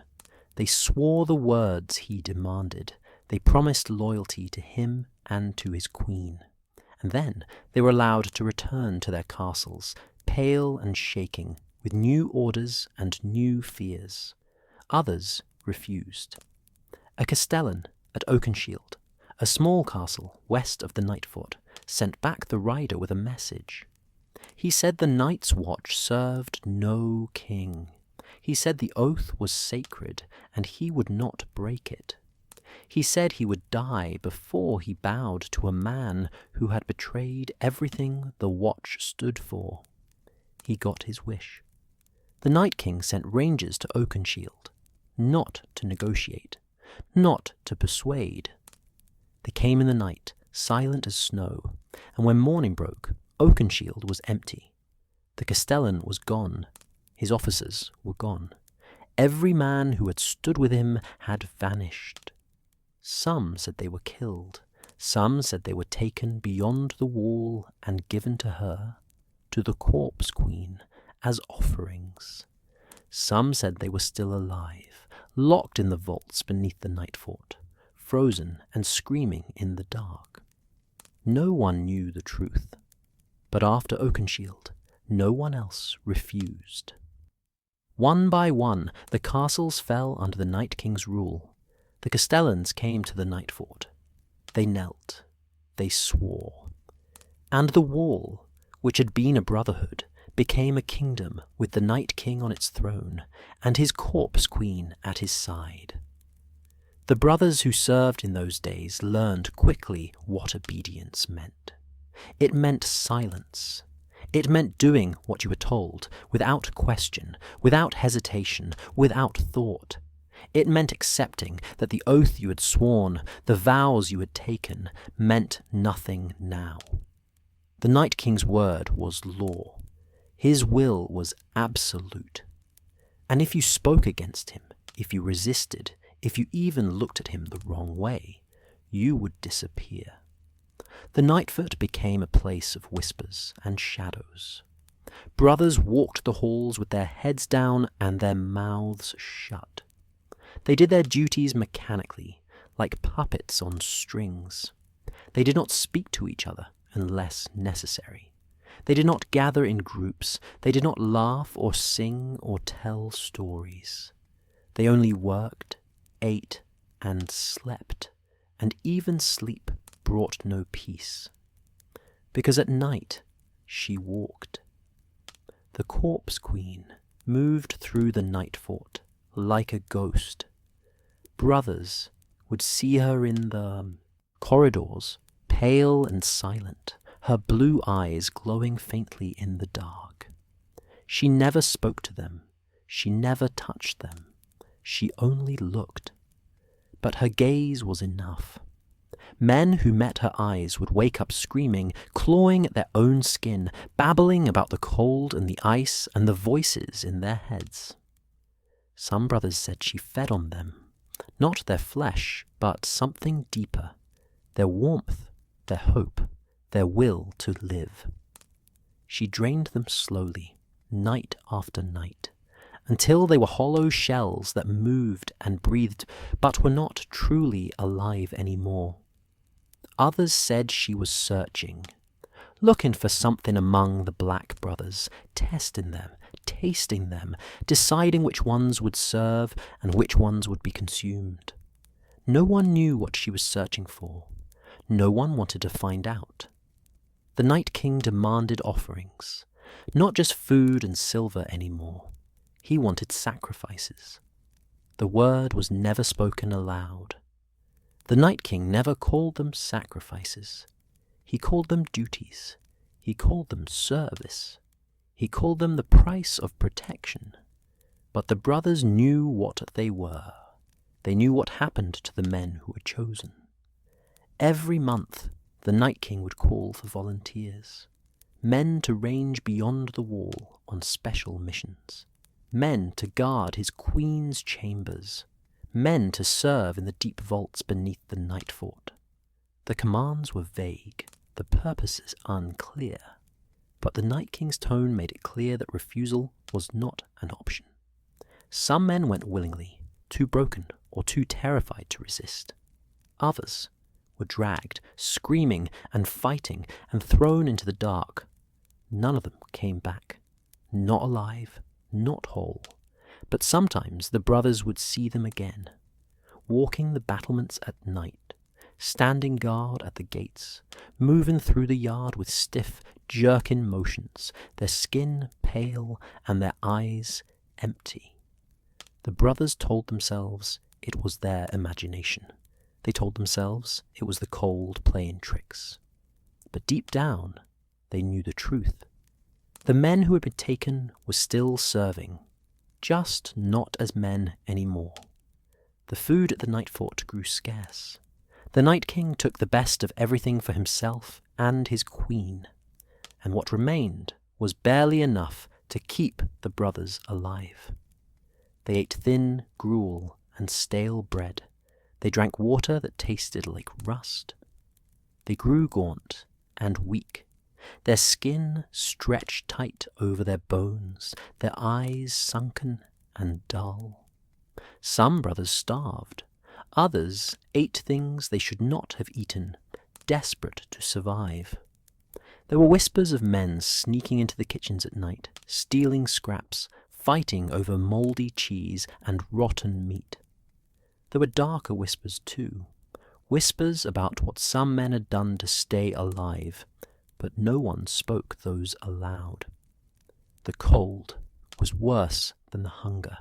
They swore the words he demanded. They promised loyalty to him and to his queen. And then they were allowed to return to their castles, pale and shaking, with new orders and new fears. Others refused. A Castellan at Oakenshield, A small castle west of the Nightfort sent back the rider with a message. He said the Night's Watch served no king. He said the oath was sacred and he would not break it. He said he would die before he bowed to a man who had betrayed everything the Watch stood for. He got his wish. The Night King sent rangers to Oakenshield, not to negotiate, not to persuade. They came in the night, silent as snow, and when morning broke, Oakenshield was empty. The Castellan was gone. His officers were gone. Every man who had stood with him had vanished. Some said they were killed. Some said they were taken beyond the wall and given to her, to the Corpse Queen, as offerings. Some said they were still alive, locked in the vaults beneath the Nightfort, frozen and screaming in the dark. No one knew the truth, but after Oakenshield, no one else refused. One by one, the castles fell under the Night King's rule. The Castellans came to the Nightfort. They knelt. They swore. And the wall, which had been a brotherhood, became a kingdom with the Night King on its throne and his Corpse Queen at his side. The brothers who served in those days learned quickly what obedience meant. It meant silence. It meant doing what you were told, without question, without hesitation, without thought. It meant accepting that the oath you had sworn, the vows you had taken, meant nothing now. The Night King's word was law. His will was absolute. And if you spoke against him, if you resisted, if you even looked at him the wrong way, you would disappear. The Nightfort became a place of whispers and shadows. Brothers walked the halls with their heads down and their mouths shut. They did their duties mechanically, like puppets on strings. They did not speak to each other unless necessary. They did not gather in groups. They did not laugh or sing or tell stories. They only worked, ate, and slept, and even sleep brought no peace. Because at night she walked. The Corpse Queen moved through the Nightfort like a ghost. Brothers would see her in the corridors, pale and silent, her blue eyes glowing faintly in the dark. She never spoke to them. She never touched them. She only looked. But her gaze was enough. Men who met her eyes would wake up screaming, clawing at their own skin, babbling about the cold and the ice and the voices in their heads. Some brothers said she fed on them, not their flesh, but something deeper, their warmth, their hope, their will to live. She drained them slowly, night after night, until they were hollow shells that moved and breathed, but were not truly alive anymore. Others said she was searching, looking for something among the black brothers, testing them, tasting them, deciding which ones would serve and which ones would be consumed. No one knew what she was searching for. No one wanted to find out. The Night King demanded offerings, not just food and silver anymore. He wanted sacrifices. The word was never spoken aloud. The Night King never called them sacrifices. He called them duties. He called them service. He called them the price of protection. But the brothers knew what they were. They knew what happened to the men who were chosen. Every month, the Night King would call for volunteers, men to range beyond the wall on special missions, men to guard his queen's chambers, men to serve in the deep vaults beneath the Nightfort. The commands were vague, the purposes unclear, but the Night King's tone made it clear that refusal was not an option. Some men went willingly, too broken or too terrified to resist. Others were dragged, screaming and fighting, and thrown into the dark. None of them came back, not alive, not whole. But sometimes the brothers would see them again, walking the battlements at night, standing guard at the gates, moving through the yard with stiff, jerking motions, their skin pale and their eyes empty. The brothers told themselves it was their imagination. They told themselves it was the cold playing tricks. But deep down, they knew the truth. The men who had been taken were still serving, just not as men anymore. The food at the Nightfort grew scarce. The Night King took the best of everything for himself and his queen, and what remained was barely enough to keep the brothers alive. They ate thin gruel and stale bread. They drank water that tasted like rust. They grew gaunt and weak, their skin stretched tight over their bones, their eyes sunken and dull. Some brothers starved. Others ate things they should not have eaten, desperate to survive. There were whispers of men sneaking into the kitchens at night, stealing scraps, fighting over mouldy cheese and rotten meat. There were darker whispers too, whispers about what some men had done to stay alive, but no one spoke those aloud. The cold was worse than the hunger.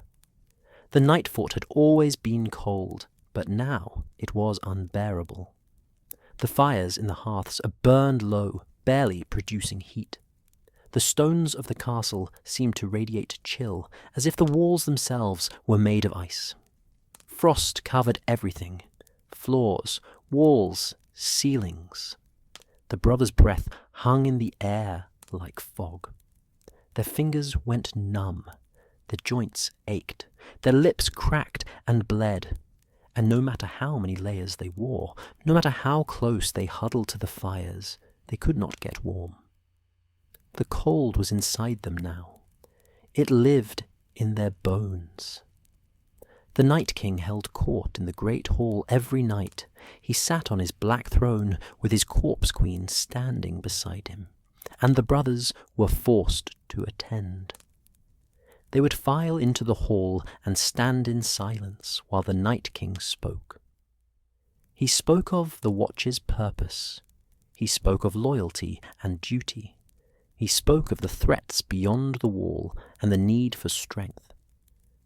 The Nightfort had always been cold, but now it was unbearable. The fires in the hearths burned low, barely producing heat. The stones of the castle seemed to radiate chill, as if the walls themselves were made of ice. Frost covered everything, floors, walls, ceilings. The brothers' breath hung in the air like fog. Their fingers went numb, their joints ached, their lips cracked and bled, and no matter how many layers they wore, no matter how close they huddled to the fires, they could not get warm. The cold was inside them now. It lived in their bones. The Night King held court in the great hall every night. He sat on his black throne with his corpse queen standing beside him, and the brothers were forced to attend. They would file into the hall and stand in silence while the Night King spoke. He spoke of the Watch's purpose. He spoke of loyalty and duty. He spoke of the threats beyond the wall and the need for strength.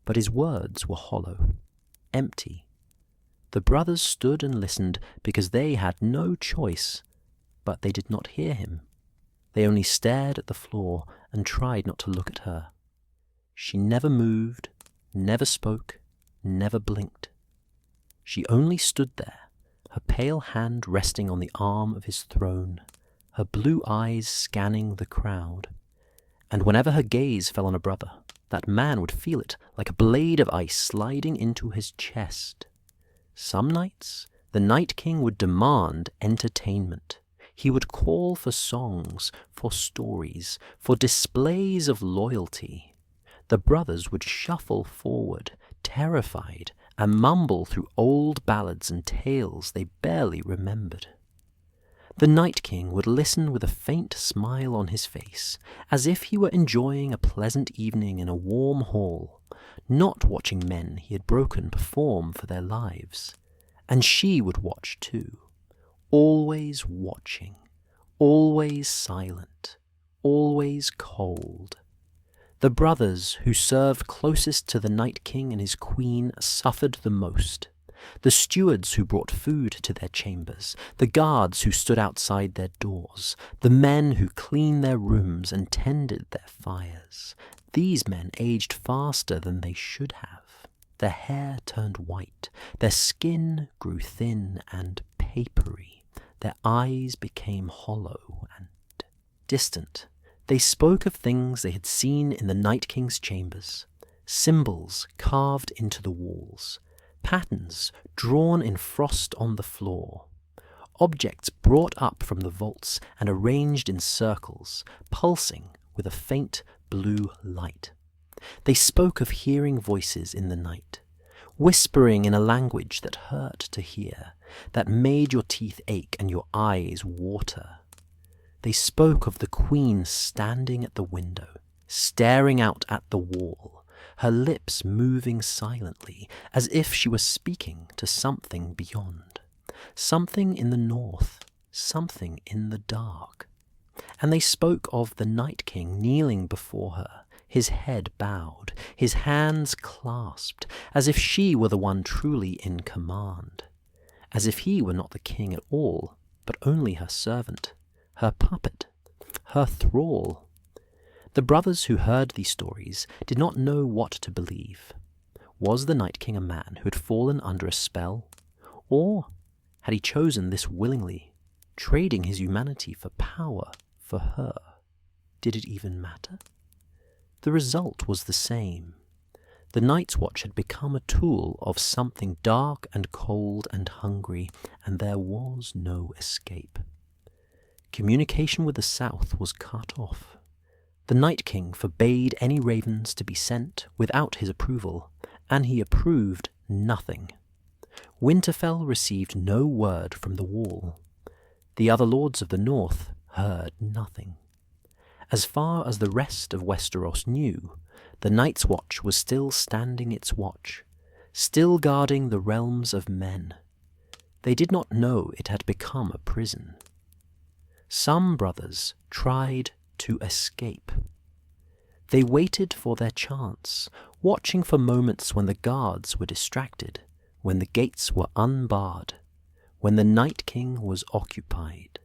But his words were hollow, empty. The brothers stood and listened because they had no choice, but they did not hear him. They only stared at the floor and tried not to look at her. She never moved, never spoke, never blinked. She only stood there, her pale hand resting on the arm of his throne, her blue eyes scanning the crowd. And whenever her gaze fell on a brother, that man would feel it like a blade of ice sliding into his chest. Some nights, the Night King would demand entertainment. He would call for songs, for stories, for displays of loyalty. The brothers would shuffle forward, terrified, and mumble through old ballads and tales they barely remembered. The Night King would listen with a faint smile on his face, as if he were enjoying a pleasant evening in a warm hall, not watching men he had broken perform for their lives. And she would watch too, always watching, always silent, always cold. The brothers who served closest to the Night King and his queen suffered the most. The stewards who brought food to their chambers, the guards who stood outside their doors, the men who cleaned their rooms and tended their fires. These men aged faster than they should have. Their hair turned white, their skin grew thin and papery, their eyes became hollow and distant. They spoke of things they had seen in the Night King's chambers, symbols carved into the walls, patterns drawn in frost on the floor, objects brought up from the vaults and arranged in circles, pulsing with a faint blue light. They spoke of hearing voices in the night, whispering in a language that hurt to hear, that made your teeth ache and your eyes water. They spoke of the queen standing at the window, staring out at the wall, her lips moving silently, as if she were speaking to something beyond. something in the north, something in the dark. And they spoke of the Night King kneeling before her, his head bowed, his hands clasped, as if she were the one truly in command, as if he were not the king at all, but only her servant, her puppet, her thrall. The brothers who heard these stories did not know what to believe. Was the Night King a man who had fallen under a spell, or had he chosen this willingly, trading his humanity for power for her? Did it even matter? The result was the same. The Night's Watch had become a tool of something dark and cold and hungry, and there was no escape. Communication with the south was cut off. The Night King forbade any ravens to be sent without his approval, and he approved nothing. Winterfell received no word from the wall. The other lords of the north heard nothing. As far as the rest of Westeros knew, the Night's Watch was still standing its watch, still guarding the realms of men. They did not know it had become a prison. Some brothers tried to escape. They waited for their chance, watching for moments when the guards were distracted, when the gates were unbarred, when the Night King was occupied.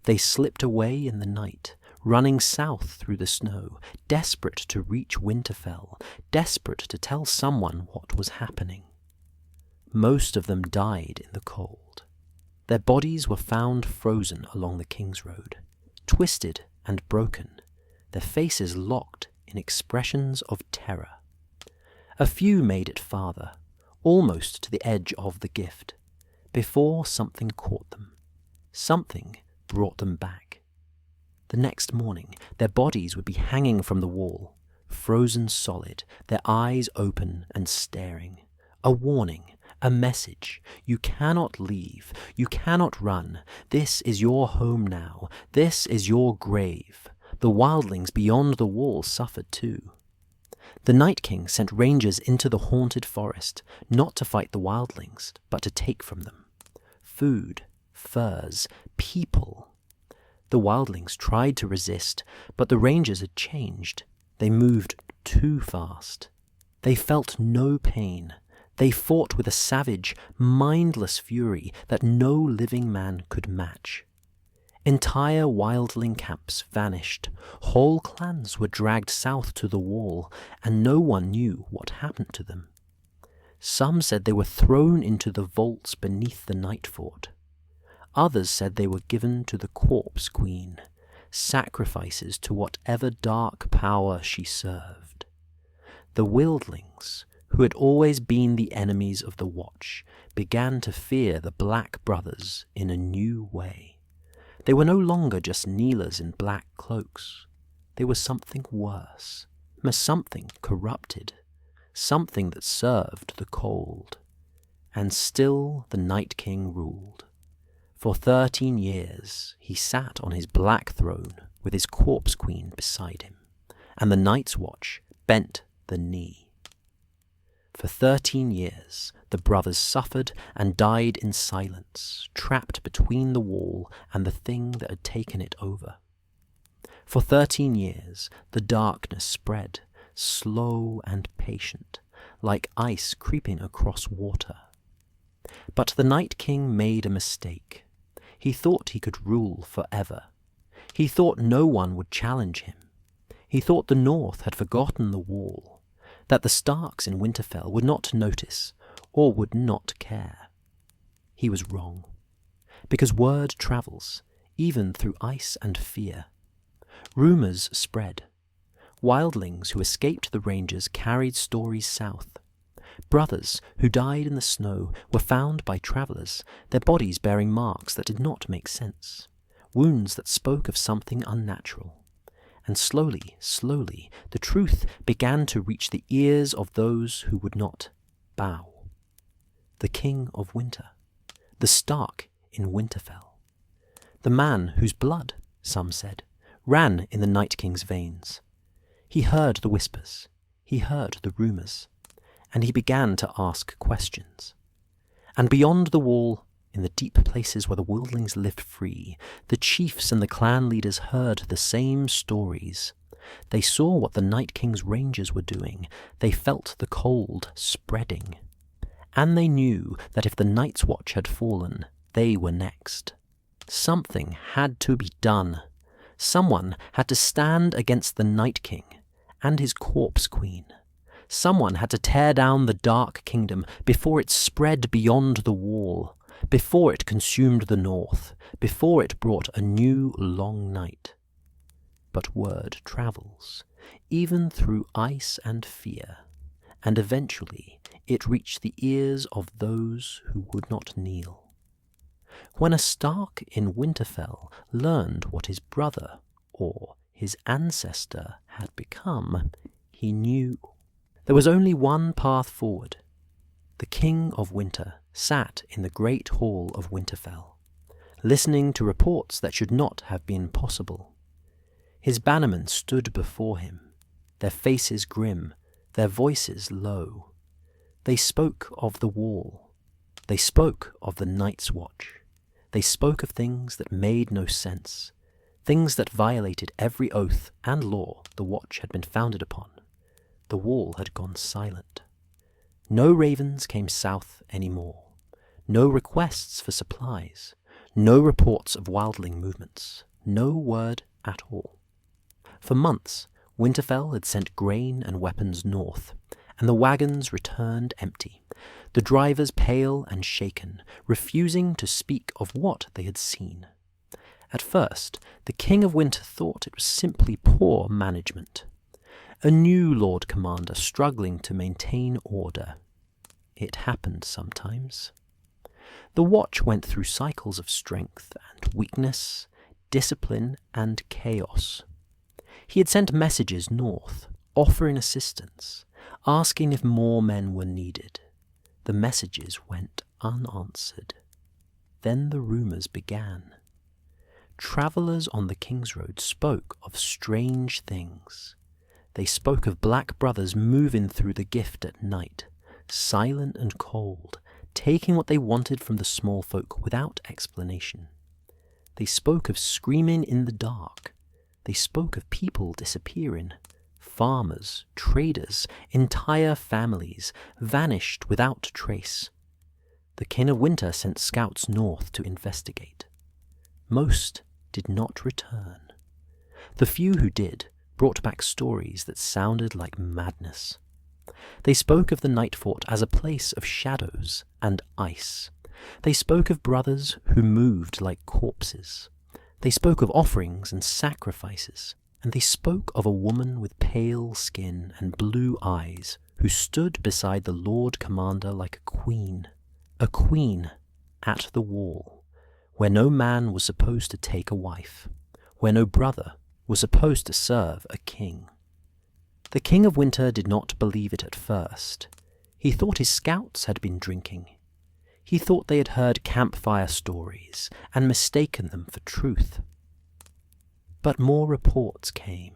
They slipped away in the night, running south through the snow, desperate to reach Winterfell, desperate to tell someone what was happening. Most of them died in the cold. Their bodies were found frozen along the King's Road, twisted and broken, their faces locked in expressions of terror. A few made it farther, almost to the edge of the gift, before something caught them. Something brought them back. The next morning, their bodies would be hanging from the wall, frozen solid, their eyes open and staring. A warning, a message. You cannot leave. You cannot run. This is your home now. This is your grave. The wildlings beyond the wall suffered too. The Night King sent rangers into the haunted forest, not to fight the wildlings, but to take from them food, furs, people. The wildlings tried to resist, but the rangers had changed. They moved too fast. They felt no pain. They fought with a savage, mindless fury that no living man could match. Entire wildling camps vanished. Whole clans were dragged south to the wall, and no one knew what happened to them. Some said they were thrown into the vaults beneath the Nightfort. Others said they were given to the Corpse Queen, sacrifices to whatever dark power she served. The wildlings, who had always been the enemies of the Watch, began to fear the Black Brothers in a new way. They were no longer just kneelers in black cloaks. They were something worse, something corrupted, something that served the cold. And still the Night King ruled. For 13 years he sat on his black throne with his Corpse Queen beside him, and the Night's Watch bent the knee. For 13 years the brothers suffered and died in silence, trapped between the wall and the thing that had taken it over. For 13 years the darkness spread, slow and patient, like ice creeping across water. But the Night King made a mistake. He thought he could rule forever. He thought no one would challenge him. He thought the North had forgotten the wall, that the Starks in Winterfell would not notice or would not care. He was wrong, because word travels, even through ice and fear. Rumours spread. Wildlings who escaped the Rangers carried stories south. Brothers who died in the snow were found by travellers, their bodies bearing marks that did not make sense, wounds that spoke of something unnatural. And slowly, slowly, the truth began to reach the ears of those who would not bow. The King of Winter, the Stark in Winterfell, the man whose blood, some said, ran in the Night King's veins. He heard the whispers, he heard the rumours, and he began to ask questions. And beyond the wall, in the deep places where the wildlings lived free, the chiefs and the clan leaders heard the same stories. They saw what the Night King's rangers were doing. They felt the cold spreading. And they knew that if the Night's Watch had fallen, they were next. Something had to be done. Someone had to stand against the Night King and his corpse queen. Someone had to tear down the Dark Kingdom before it spread beyond the wall, before it consumed the north, before it brought a new long night. But word travels, even through ice and fear, and eventually it reached the ears of those who would not kneel. When a Stark in Winterfell learned what his brother or his ancestor had become, he knew. There was only one path forward. The King of Winter sat in the great hall of Winterfell, listening to reports that should not have been possible. His bannermen stood before him, their faces grim, their voices low. They spoke of the wall. They spoke of the Night's Watch. They spoke of things that made no sense, things that violated every oath and law the Watch had been founded upon. The wall had gone silent. No ravens came south any more. No requests for supplies. No reports of wildling movements. No word at all. For months, Winterfell had sent grain and weapons north, and the wagons returned empty, the drivers pale and shaken, refusing to speak of what they had seen. At first, the King of Winter thought it was simply poor management. A new Lord Commander struggling to maintain order. It happened sometimes. The Watch went through cycles of strength and weakness, discipline and chaos. He had sent messages north, offering assistance, asking if more men were needed. The messages went unanswered. Then the rumours began. Travellers on the King's Road spoke of strange things. They spoke of black brothers moving through the gift at night, silent and cold, taking what they wanted from the small folk without explanation. They spoke of screaming in the dark. They spoke of people disappearing. Farmers, traders, entire families vanished without trace. The King of Winter sent scouts north to investigate. Most did not return. The few who did brought back stories that sounded like madness. They spoke of the Nightfort as a place of shadows and ice. They spoke of brothers who moved like corpses. They spoke of offerings and sacrifices, and they spoke of a woman with pale skin and blue eyes who stood beside the Lord Commander like a queen at the wall, where no man was supposed to take a wife, where no brother was supposed to serve a king. The King of Winter did not believe it at first. He thought his scouts had been drinking. He thought they had heard campfire stories and mistaken them for truth. But more reports came,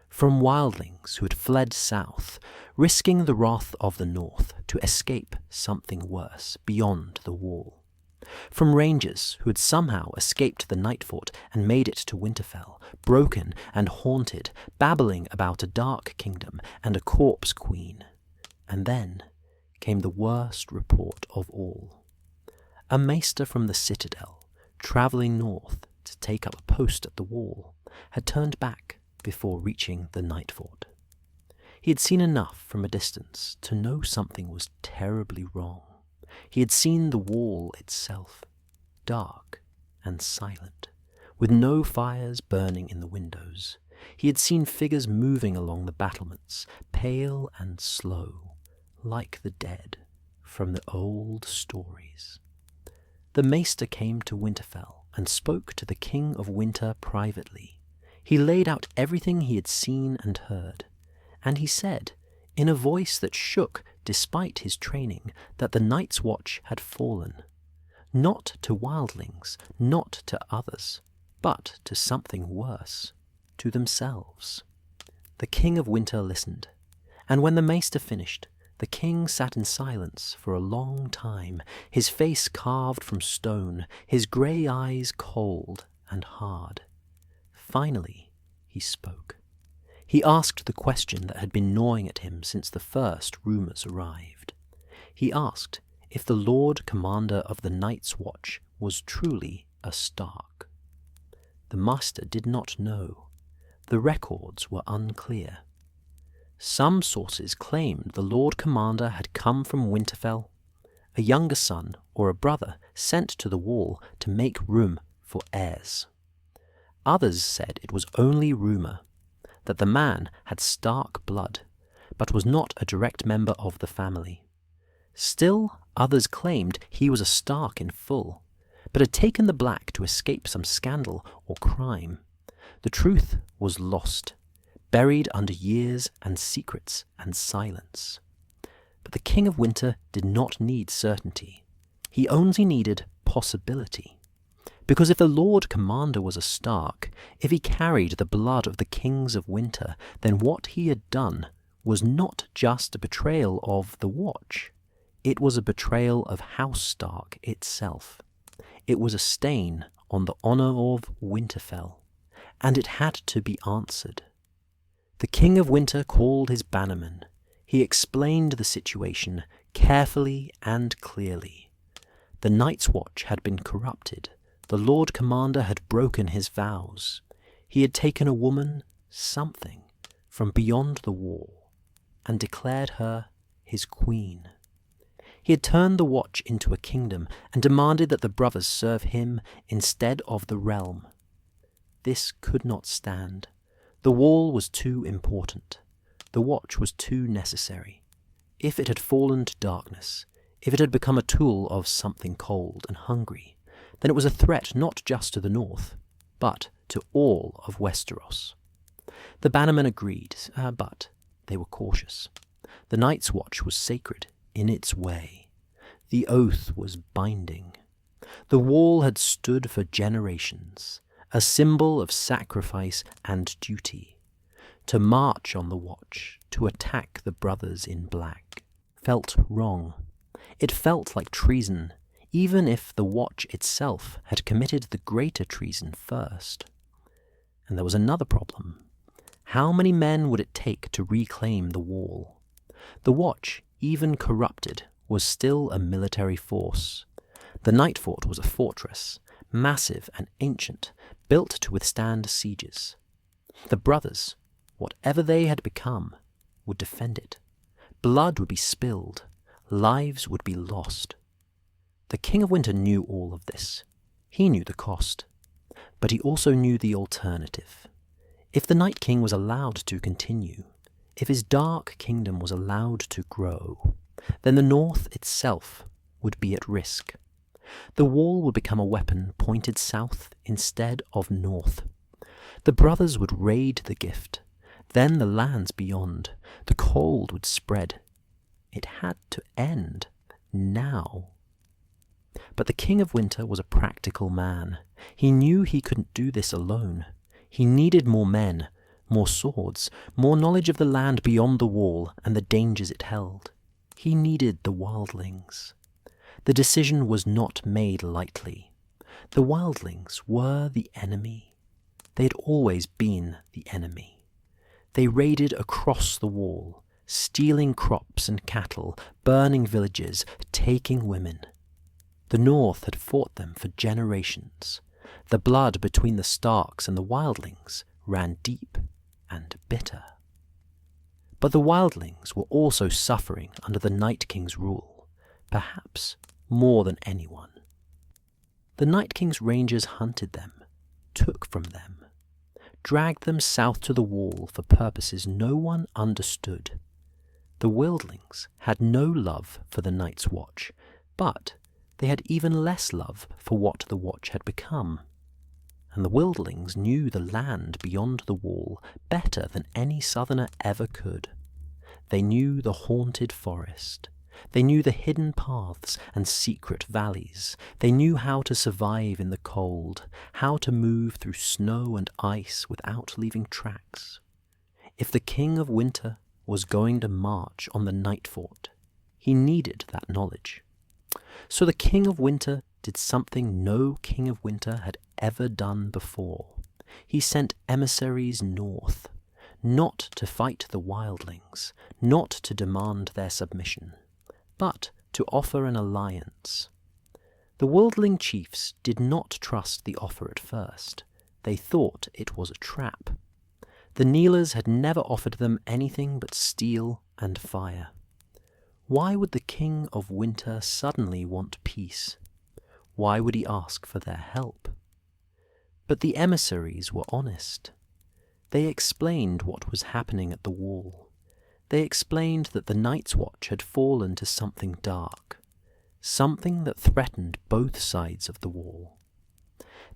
from wildlings who had fled south, risking the wrath of the north to escape something worse beyond the wall. From rangers who had somehow escaped the Nightfort and made it to Winterfell, broken and haunted, babbling about a dark kingdom and a corpse queen. And then came the worst report of all. A maester from the citadel, travelling north to take up a post at the wall, had turned back before reaching the Nightfort. He had seen enough from a distance to know something was terribly wrong. He had seen the wall itself, dark and silent, with no fires burning in the windows. He had seen figures moving along the battlements, pale and slow, like the dead from the old stories. The maester came to Winterfell and spoke to the King of Winter privately. He laid out everything he had seen and heard, and he said, in a voice that shook despite his training, that the Night's Watch had fallen, not to wildlings, not to others, but to something worse, to themselves. The King of Winter listened, and when the maester finished, The king sat in silence for a long time, his face carved from stone, his grey eyes cold and hard. Finally, he spoke. He asked the question that had been gnawing at him since the first rumours arrived. He asked if the Lord Commander of the Night's Watch was truly a Stark. The master did not know. The records were unclear. Some sources claimed the Lord Commander had come from Winterfell, a younger son or a brother sent to the Wall to make room for heirs. Others said it was only rumour, that the man had Stark blood, but was not a direct member of the family. Still, others claimed he was a Stark in full, but had taken the black to escape some scandal or crime. The truth was lost, buried under years and secrets and silence. But the King of Winter did not need certainty. He only needed possibility. Because if the Lord Commander was a Stark, if he carried the blood of the Kings of Winter, then what he had done was not just a betrayal of the Watch. It was a betrayal of House Stark itself. It was a stain on the honour of Winterfell, and it had to be answered. The King of Winter called his bannermen. He explained the situation carefully and clearly. The Night's Watch had been corrupted. The Lord Commander had broken his vows. He had taken a woman, something, from beyond the wall, and declared her his queen. He had turned the Watch into a kingdom and demanded that the brothers serve him instead of the realm. This could not stand. The Wall was too important. The Watch was too necessary. If it had fallen to darkness, if it had become a tool of something cold and hungry, then it was a threat not just to the north, but to all of Westeros. The bannermen agreed, but they were cautious. The Night's Watch was sacred in its way. The oath was binding. The Wall had stood for generations, a symbol of sacrifice and duty. To march on the Watch, to attack the brothers in black, felt wrong. It felt like treason, even if the Watch itself had committed the greater treason first. And there was another problem. How many men would it take to reclaim the Wall? The Watch, even corrupted, was still a military force. The Nightfort was a fortress, massive and ancient, built to withstand sieges. The brothers, whatever they had become, would defend it. Blood would be spilled. Lives would be lost. The King of Winter knew all of this. He knew the cost. But he also knew the alternative. If the Night King was allowed to continue, if his dark kingdom was allowed to grow, then the North itself would be at risk. The Wall would become a weapon pointed south instead of north. The brothers would raid the gift, then the lands beyond. The cold would spread. It had to end now. But the King of Winter was a practical man. He knew he couldn't do this alone. He needed more men, more swords, more knowledge of the land beyond the Wall and the dangers it held. He needed the wildlings. The decision was not made lightly. The wildlings were the enemy. They had always been the enemy. They raided across the Wall, stealing crops and cattle, burning villages, taking women. The North had fought them for generations. The blood between the Starks and the wildlings ran deep and bitter. But the wildlings were also suffering under the Night King's rule, perhaps more than anyone. The Night King's rangers hunted them, took from them, dragged them south to the Wall for purposes no one understood. The wildlings had no love for the Night's Watch, but they had even less love for what the Watch had become. And the wildlings knew the land beyond the Wall better than any southerner ever could. They knew the haunted forest. They knew the hidden paths and secret valleys. They knew how to survive in the cold, how to move through snow and ice without leaving tracks. If the King of Winter was going to march on the Nightfort. He needed that knowledge. So the King of Winter did something no King of Winter had ever done before. He sent emissaries north, not to fight the wildlings, not to demand their submission, but to offer an alliance. The worldling chiefs did not trust the offer at first. They thought it was a trap. The kneelers had never offered them anything but steel and fire. Why would the King of Winter suddenly want peace? Why would he ask for their help? But the emissaries were honest. They explained what was happening at the wall. They explained that the Night's Watch had fallen to something dark, something that threatened both sides of the wall.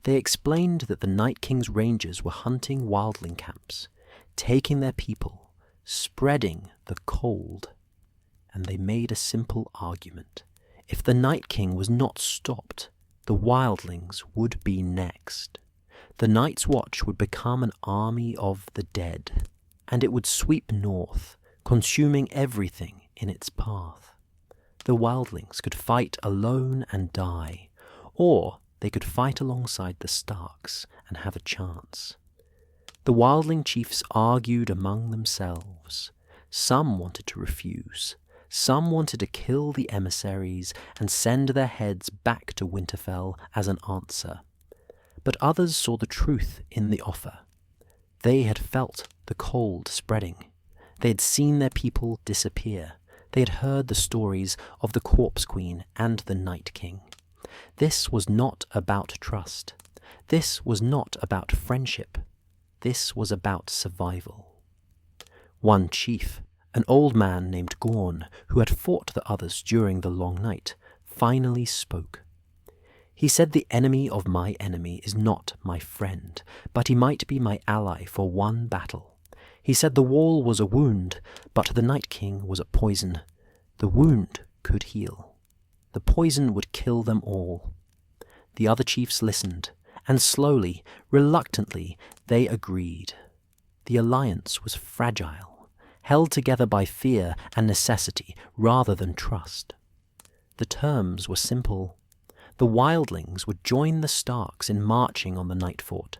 They explained that the Night King's rangers were hunting wildling camps, taking their people, spreading the cold. And they made a simple argument. If the Night King was not stopped, the wildlings would be next. The Night's Watch would become an army of the dead, and it would sweep north, consuming everything in its path. The wildlings could fight alone and die, or they could fight alongside the Starks and have a chance. The wildling chiefs argued among themselves. Some wanted to refuse. Some wanted to kill the emissaries and send their heads back to Winterfell as an answer. But others saw the truth in the offer. They had felt the cold spreading. They had seen their people disappear. They had heard the stories of the Corpse Queen and the Night King. This was not about trust. This was not about friendship. This was about survival. One chief, an old man named Gorn, who had fought the others during the long night, finally spoke. He said, "The enemy of my enemy is not my friend, but he might be my ally for one battle." He said the wall was a wound, but the Night King was a poison. The wound could heal. The poison would kill them all. The other chiefs listened, and slowly, reluctantly, they agreed. The alliance was fragile, held together by fear and necessity rather than trust. The terms were simple. The wildlings would join the Starks in marching on the Nightfort.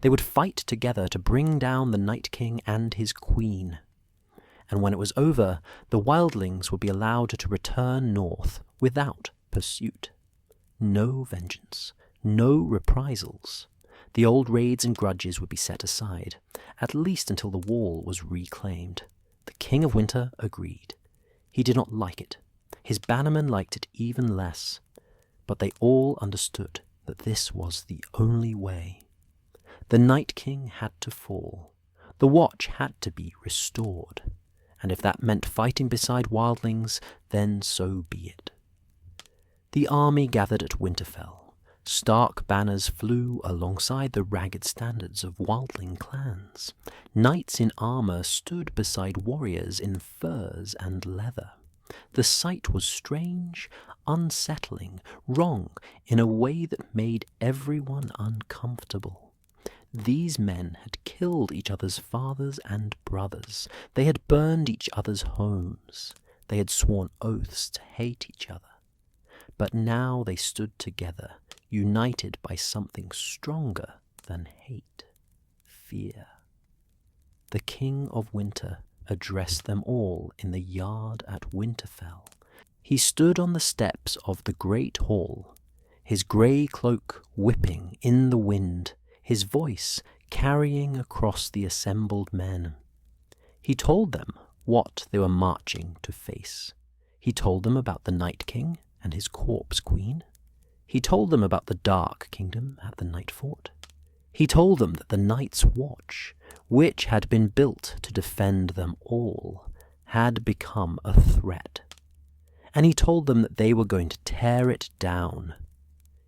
They would fight together to bring down the Night King and his queen. And when it was over, the wildlings would be allowed to return north without pursuit. No vengeance, no reprisals. The old raids and grudges would be set aside, at least until the wall was reclaimed. The King of Winter agreed. He did not like it. His bannermen liked it even less. But they all understood that this was the only way. The Night King had to fall. The Watch had to be restored. And if that meant fighting beside wildlings, then so be it. The army gathered at Winterfell. Stark banners flew alongside the ragged standards of wildling clans. Knights in armour stood beside warriors in furs and leather. The sight was strange, unsettling, wrong in a way that made everyone uncomfortable. These men had killed each other's fathers and brothers. They had burned each other's homes. They had sworn oaths to hate each other. But now they stood together, united by something stronger than hate, fear. The King of Winter addressed them all in the yard at Winterfell. He stood on the steps of the great hall, his grey cloak whipping in the wind, his voice carrying across the assembled men. He told them what they were marching to face. He told them about the Night King and his Corpse Queen. He told them about the Dark Kingdom at the Nightfort. He told them that the Night's Watch, which had been built to defend them all, had become a threat. And he told them that they were going to tear it down.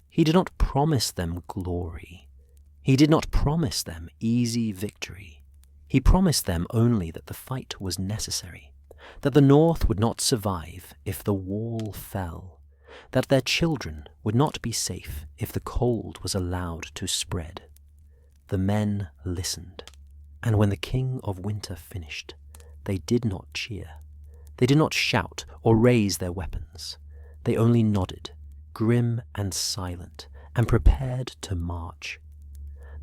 He did not promise them glory. He did not promise them easy victory. He promised them only that the fight was necessary, that the North would not survive if the wall fell, that their children would not be safe if the cold was allowed to spread. The men listened, and when the King of Winter finished, they did not cheer. They did not shout or raise their weapons. They only nodded, grim and silent, and prepared to march.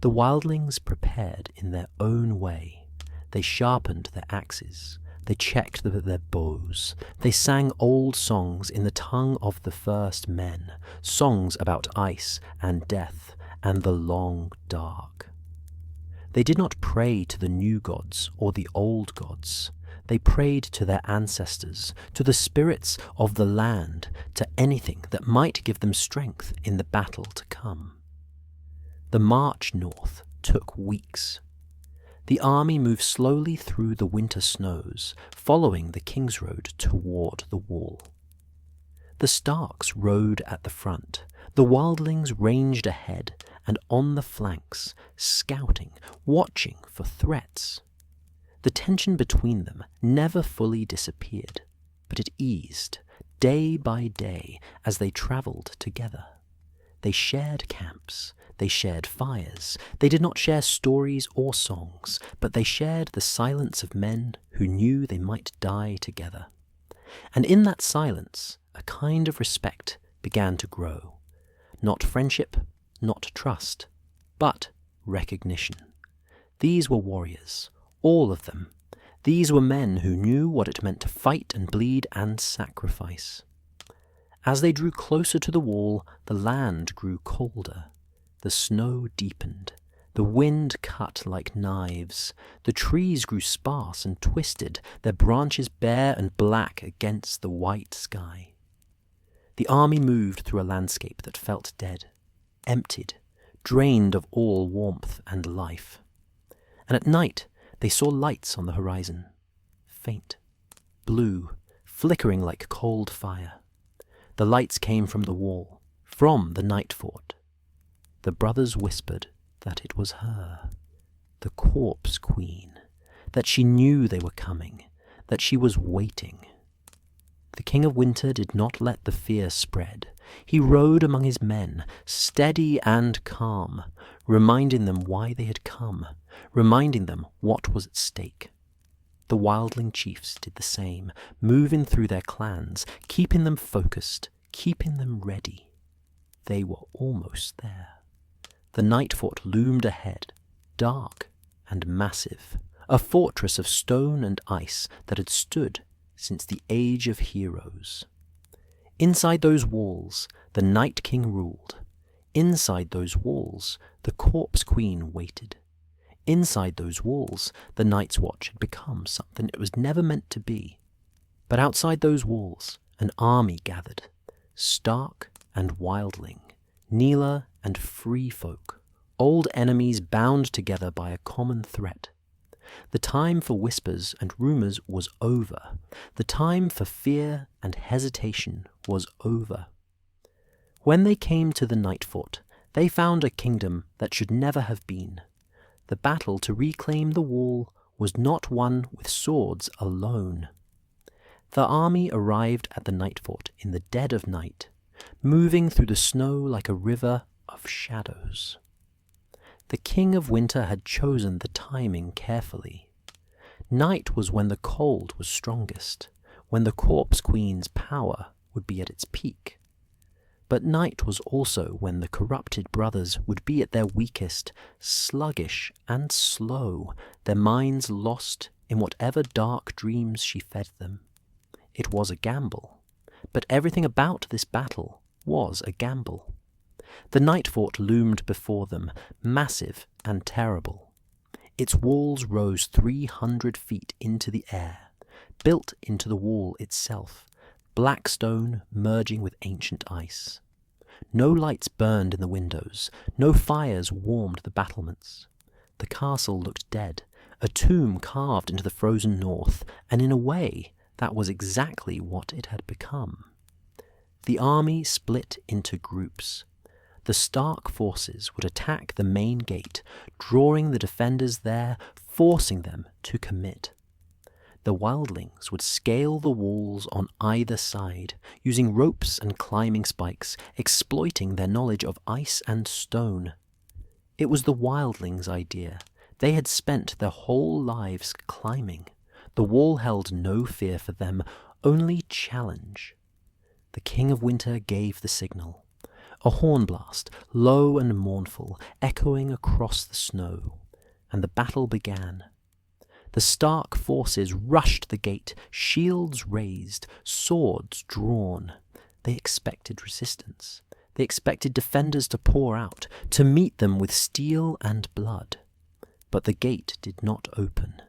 The wildlings prepared in their own way. They sharpened their axes. They checked their bows. They sang old songs in the tongue of the first men, songs about ice and death and the long dark. They did not pray to the new gods or the old gods. They prayed to their ancestors, to the spirits of the land, to anything that might give them strength in the battle to come. The march north took weeks. The army moved slowly through the winter snows, following the King's Road toward the wall. The Starks rode at the front. The wildlings ranged ahead and on the flanks, scouting, watching for threats. The tension between them never fully disappeared, but it eased day by day as they travelled together. They shared camps, they shared fires, they did not share stories or songs, but they shared the silence of men who knew they might die together. And in that silence, a kind of respect began to grow. Not friendship, not trust, but recognition. These were warriors, all of them. These were men who knew what it meant to fight and bleed and sacrifice. As they drew closer to the wall, the land grew colder. The snow deepened. The wind cut like knives. The trees grew sparse and twisted, their branches bare and black against the white sky. The army moved through a landscape that felt dead, emptied, drained of all warmth and life. And at night, they saw lights on the horizon, faint, blue, flickering like cold fire. The lights came from the wall, from the Nightfort. The brothers whispered that it was her, the Corpse Queen, that she knew they were coming, that she was waiting. The King of Winter did not let the fear spread. He rode among his men, steady and calm, reminding them why they had come, reminding them what was at stake. The wildling chiefs did the same, moving through their clans, keeping them focused, keeping them ready. They were almost there. The Nightfort loomed ahead, dark and massive, a fortress of stone and ice that had stood since the Age of Heroes. Inside those walls, the Night King ruled. Inside those walls, the Corpse Queen waited. Inside those walls, the Night's Watch had become something it was never meant to be. But outside those walls, an army gathered, Stark and Wildling, Kneeler and Free Folk, old enemies bound together by a common threat. The time for whispers and rumours was over. The time for fear and hesitation was over. When they came to the Nightfort, they found a kingdom that should never have been. The battle to reclaim the wall was not won with swords alone. The army arrived at the Nightfort in the dead of night, moving through the snow like a river of shadows. The King of Winter had chosen the timing carefully. Night was when the cold was strongest, when the Corpse Queen's power would be at its peak. But night was also when the corrupted brothers would be at their weakest, sluggish and slow, their minds lost in whatever dark dreams she fed them. It was a gamble, but everything about this battle was a gamble. The Nightfort loomed before them, massive and terrible. Its walls rose 300 feet into the air, built into the wall itself, black stone merging with ancient ice. No lights burned in the windows, no fires warmed the battlements. The castle looked dead, a tomb carved into the frozen north, and in a way, that was exactly what it had become. The army split into groups. The Stark forces would attack the main gate, drawing the defenders there, forcing them to commit. The wildlings would scale the walls on either side, using ropes and climbing spikes, exploiting their knowledge of ice and stone. It was the wildlings' idea. They had spent their whole lives climbing. The wall held no fear for them, only challenge. The King of Winter gave the signal. A horn blast, low and mournful, echoing across the snow, and the battle began. The Stark forces rushed the gate, shields raised, swords drawn. They expected resistance. They expected defenders to pour out, to meet them with steel and blood. But the gate did not open.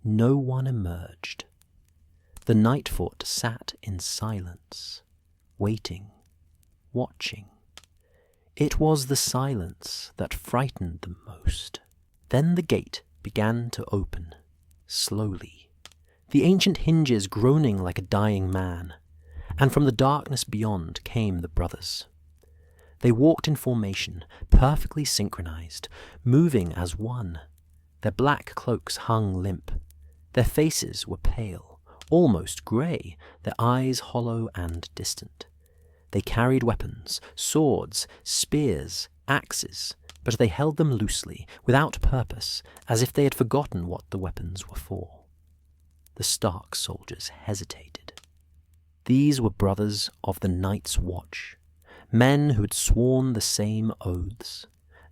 No one emerged. The Nightfort sat in silence, waiting, watching. It was the silence that frightened them most. Then the gate began to open, slowly, the ancient hinges groaning like a dying man, and from the darkness beyond came the brothers. They walked in formation, perfectly synchronized, moving as one. Their black cloaks hung limp. Their faces were pale, almost grey, their eyes hollow and distant. They carried weapons, swords, spears, axes, but they held them loosely, without purpose, as if they had forgotten what the weapons were for. The Stark soldiers hesitated. These were brothers of the Night's Watch, men who had sworn the same oaths,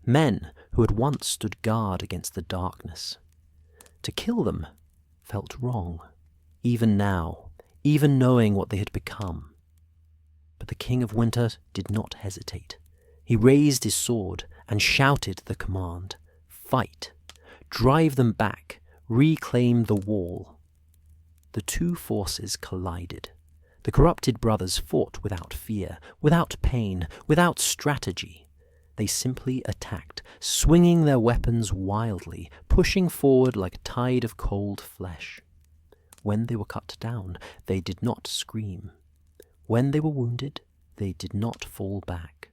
men who had once stood guard against the darkness. To kill them felt wrong, even now, even knowing what they had become. But the King of Winter did not hesitate. He raised his sword and shouted the command, "Fight! Drive them back! Reclaim the wall!" The two forces collided. The corrupted brothers fought without fear, without pain, without strategy. They simply attacked, swinging their weapons wildly, pushing forward like a tide of cold flesh. When they were cut down, they did not scream. When they were wounded, they did not fall back.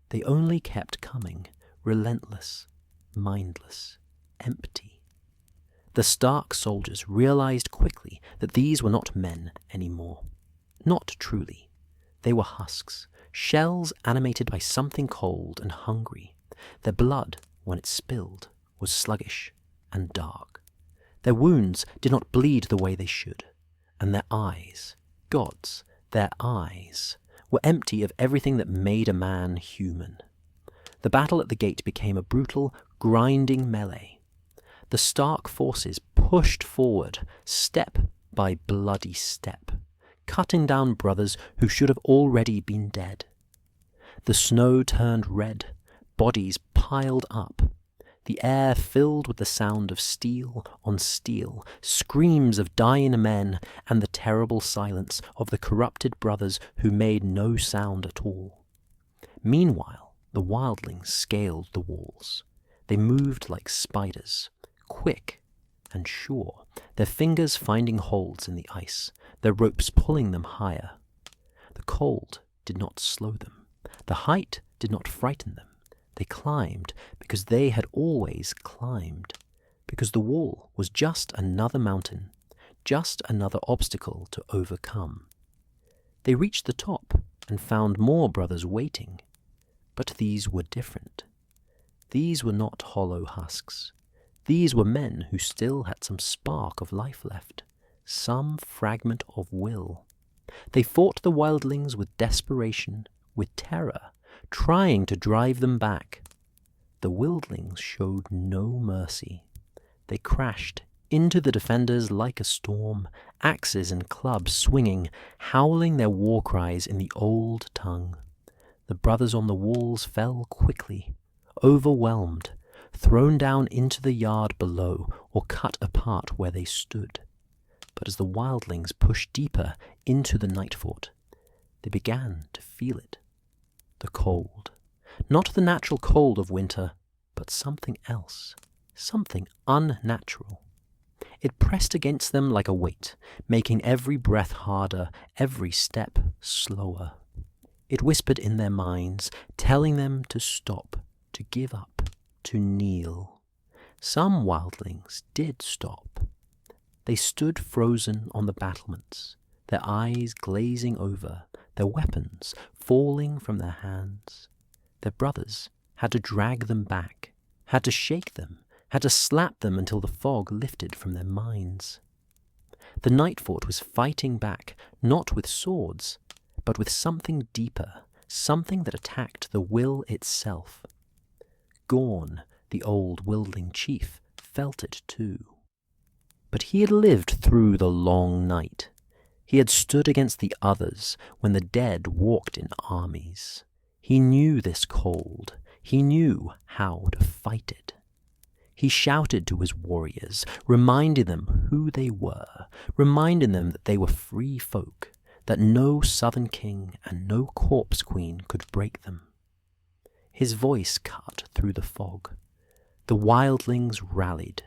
They only kept coming, relentless, mindless, empty. The Stark soldiers realized quickly that these were not men anymore. Not truly. They were husks, shells animated by something cold and hungry. Their blood, when it spilled, was sluggish and dark. Their wounds did not bleed the way they should, and their eyes, gods, their eyes, were empty of everything that made a man human. The battle at the gate became a brutal, grinding melee. The Stark forces pushed forward, step by bloody step, cutting down brothers who should have already been dead. The snow turned red, bodies piled up. The air filled with the sound of steel on steel, screams of dying men, and the terrible silence of the corrupted brothers who made no sound at all. Meanwhile, the wildlings scaled the walls. They moved like spiders, quick and sure, their fingers finding holds in the ice, their ropes pulling them higher. The cold did not slow them. The height did not frighten them. They climbed because they had always climbed, because the wall was just another mountain, just another obstacle to overcome. They reached the top and found more brothers waiting, but these were different. These were not hollow husks. These were men who still had some spark of life left, some fragment of will. They fought the wildlings with desperation, with terror, trying to drive them back. The wildlings showed no mercy. They crashed into the defenders like a storm, axes and clubs swinging, howling their war cries in the old tongue. The brothers on the walls fell quickly, overwhelmed, thrown down into the yard below or cut apart where they stood. But as the wildlings pushed deeper into the Nightfort, they began to feel it. The cold. Not the natural cold of winter, but something else, something unnatural. It pressed against them like a weight, making every breath harder, every step slower. It whispered in their minds, telling them to stop, to give up, to kneel. Some wildlings did stop. They stood frozen on the battlements, their eyes glazing over, their weapons falling from their hands. Their brothers had to drag them back, had to shake them, had to slap them until the fog lifted from their minds. The Nightfort was fighting back, not with swords, but with something deeper, something that attacked the will itself. Gorn, the old wildling chief, felt it too. But he had lived through the long night. He had stood against the others when the dead walked in armies. He knew this cold. He knew how to fight it. He shouted to his warriors, reminding them who they were, reminding them that they were free folk, that no southern king and no corpse queen could break them. His voice cut through the fog. The wildlings rallied.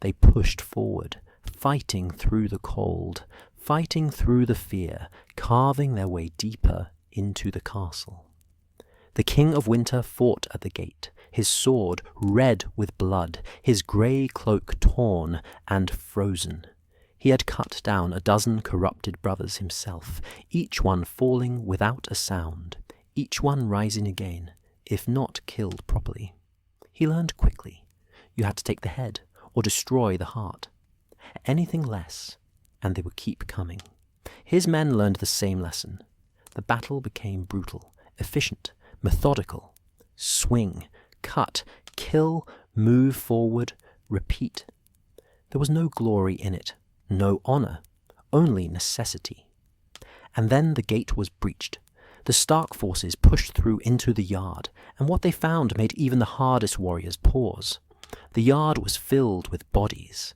They pushed forward, fighting through the cold, fighting through the fear, carving their way deeper into the castle. The King of Winter fought at the gate, his sword red with blood, his grey cloak torn and frozen. He had cut down a dozen corrupted brothers himself, each one falling without a sound, each one rising again, if not killed properly. He learned quickly. You had to take the head or destroy the heart. Anything less, and they would keep coming. His men learned the same lesson. The battle became brutal, efficient, methodical. Swing, cut, kill, move forward, repeat. There was no glory in it, no honor, only necessity. And then the gate was breached. The Stark forces pushed through into the yard, and what they found made even the hardest warriors pause. The yard was filled with bodies.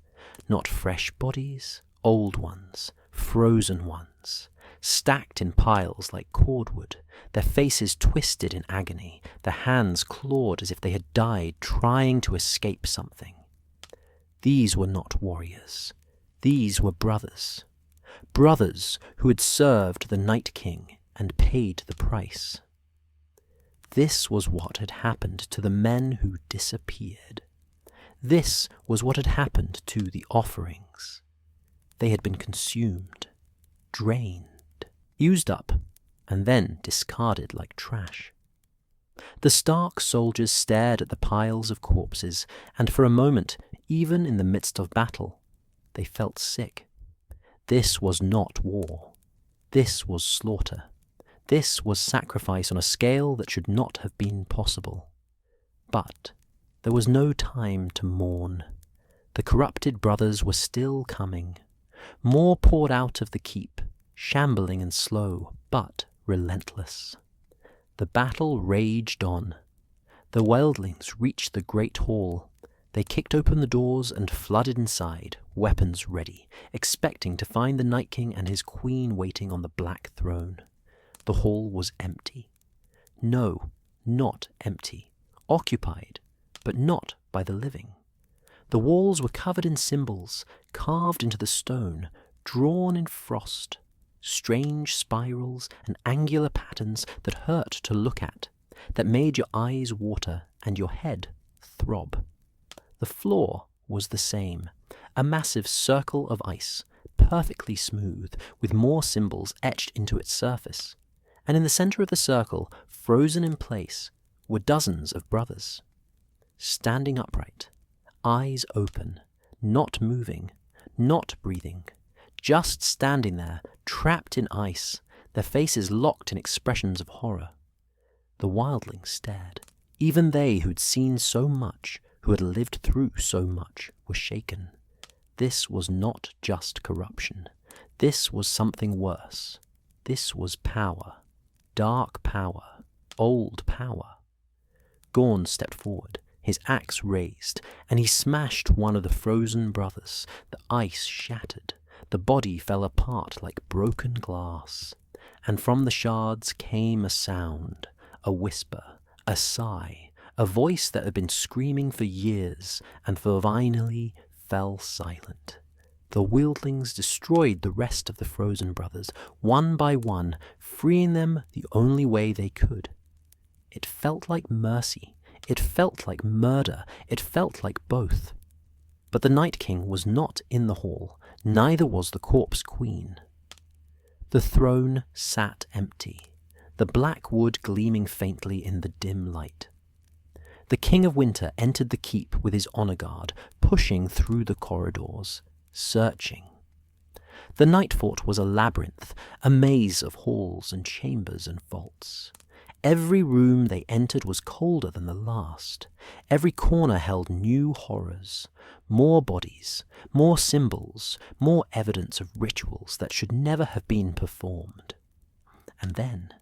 Not fresh bodies, old ones, frozen ones, stacked in piles like cordwood, their faces twisted in agony, their hands clawed as if they had died trying to escape something. These were not warriors. These were brothers. Brothers who had served the Night King and paid the price. This was what had happened to the men who disappeared. This was what had happened to the offerings. They had been consumed, drained, used up, and then discarded like trash. The Stark soldiers stared at the piles of corpses, and for a moment, even in the midst of battle, they felt sick. This was not war. This was slaughter. This was sacrifice on a scale that should not have been possible. But there was no time to mourn. The corrupted brothers were still coming. More poured out of the keep, shambling and slow, but relentless. The battle raged on. The wildlings reached the great hall. They kicked open the doors and flooded inside, weapons ready, expecting to find the Night King and his queen waiting on the black throne. The hall was empty. No, not empty. Occupied, but not by the living. The walls were covered in symbols, carved into the stone, drawn in frost, strange spirals and angular patterns that hurt to look at, that made your eyes water and your head throb. The floor was the same, a massive circle of ice, perfectly smooth, with more symbols etched into its surface. And in the center of the circle, frozen in place, were dozens of brothers. Standing upright, eyes open, not moving, not breathing, just standing there, trapped in ice, their faces locked in expressions of horror. The wildlings stared. Even they who'd seen so much, who had lived through so much, were shaken. This was not just corruption. This was something worse. This was power. Dark power. Old power. Gorn stepped forward, his axe raised, and he smashed one of the frozen brothers. The ice shattered. The body fell apart like broken glass. And from the shards came a sound, a whisper, a sigh, a voice that had been screaming for years and finally fell silent. The wildlings destroyed the rest of the frozen brothers, one by one, freeing them the only way they could. It felt like mercy. It felt like murder. It felt like both. But the Night King was not in the hall, neither was the corpse queen. The throne sat empty, the black wood gleaming faintly in the dim light. The King of Winter entered the keep with his honor guard, pushing through the corridors, searching. The Nightfort was a labyrinth, a maze of halls and chambers and vaults. Every room they entered was colder than the last. Every corner held new horrors, more bodies, more symbols, more evidence of rituals that should never have been performed. And then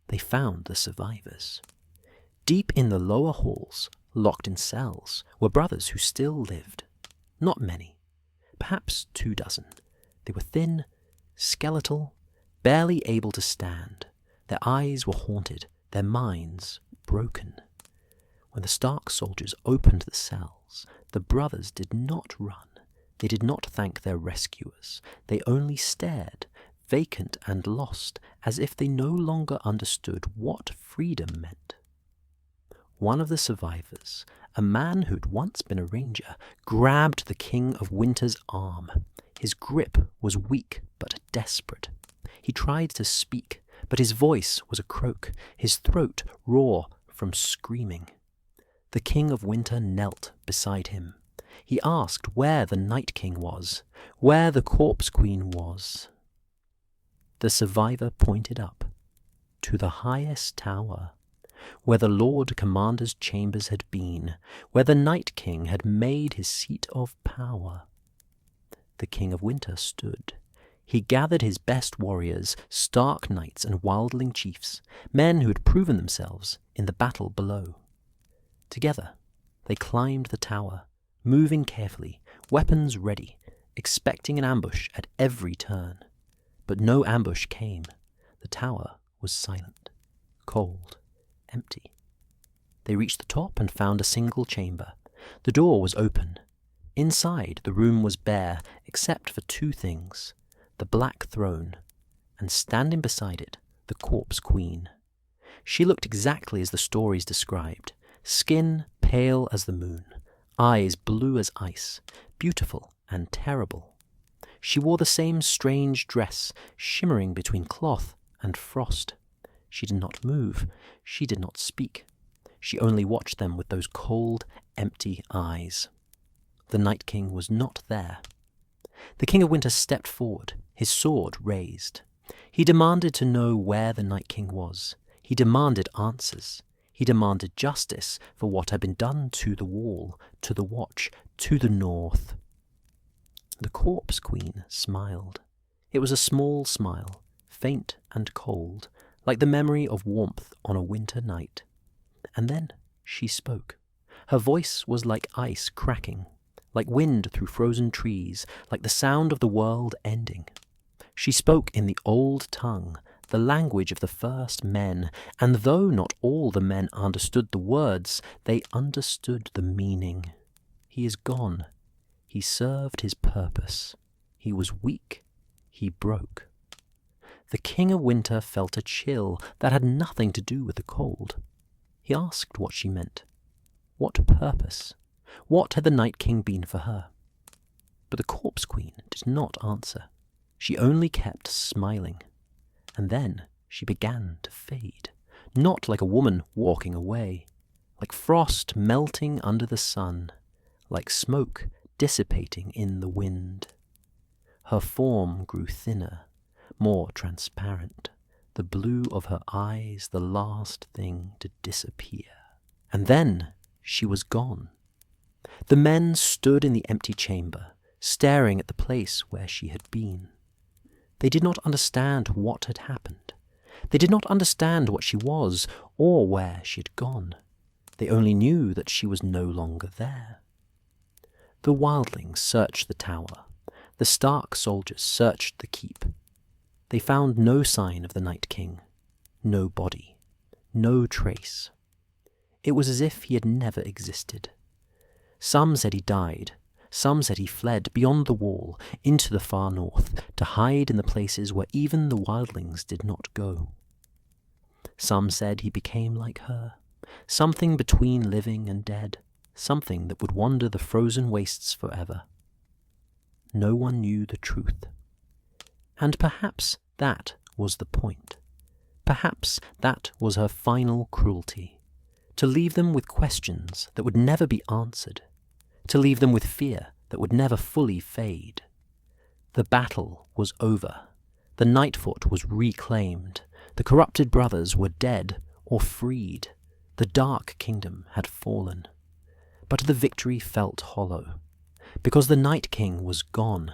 they found the survivors. Deep in the lower halls, locked in cells, were brothers who still lived. Not many, perhaps 24. They were thin, skeletal, barely able to stand. Their eyes were haunted, their minds broken. When the Stark soldiers opened the cells, the brothers did not run. They did not thank their rescuers. They only stared, vacant and lost, as if they no longer understood what freedom meant. One of the survivors, a man who'd once been a ranger, grabbed the King of Winter's arm. His grip was weak but desperate. He tried to speak, but his voice was a croak, his throat raw from screaming. The King of Winter knelt beside him. He asked where the Night King was, where the Corpse Queen was. The survivor pointed up, to the highest tower, where the Lord Commander's chambers had been, where the Night King had made his seat of power. The King of Winter stood. He gathered his best warriors, stark knights and wildling chiefs, men who had proven themselves in the battle below. Together, they climbed the tower, moving carefully, weapons ready, expecting an ambush at every turn. But no ambush came. The tower was silent, cold, empty. They reached the top and found a single chamber. The door was open. Inside, the room was bare, except for two things: the black throne, and standing beside it, the Corpse Queen. She looked exactly as the stories described, skin pale as the moon, eyes blue as ice, beautiful and terrible. She wore the same strange dress, shimmering between cloth and frost. She did not move, she did not speak. She only watched them with those cold, empty eyes. The Night King was not there. The King of Winter stepped forward, his sword raised. He demanded to know where the Night King was. He demanded answers. He demanded justice for what had been done to the wall, to the watch, to the north. The Corpse Queen smiled. It was a small smile, faint and cold, like the memory of warmth on a winter night. And then she spoke. Her voice was like ice cracking, like wind through frozen trees, like the sound of the world ending. She spoke in the old tongue, the language of the first men, and though not all the men understood the words, they understood the meaning. He is gone. He served his purpose. He was weak. He broke. The King of Winter felt a chill that had nothing to do with the cold. He asked what she meant. What purpose? What had the Night King been for her? But the Corpse Queen did not answer. She only kept smiling. And then she began to fade, not like a woman walking away, like frost melting under the sun, like smoke dissipating in the wind. Her form grew thinner, more transparent, the blue of her eyes the last thing to disappear. And then she was gone. The men stood in the empty chamber, staring at the place where she had been. They did not understand what had happened. They did not understand what she was or where she had gone. They only knew that she was no longer there. The wildlings searched the tower. The Stark soldiers searched the keep. They found no sign of the Night King, no body, no trace. It was as if he had never existed. Some said he died. Some said he fled beyond the wall into the far north to hide in the places where even the wildlings did not go. Some said he became like her, something between living and dead, something that would wander the frozen wastes forever. No one knew the truth. And perhaps that was the point. Perhaps that was her final cruelty, to leave them with questions that would never be answered, to leave them with fear that would never fully fade. The battle was over. The Nightfort was reclaimed. The corrupted brothers were dead or freed. The Dark Kingdom had fallen. But the victory felt hollow, because the Night King was gone,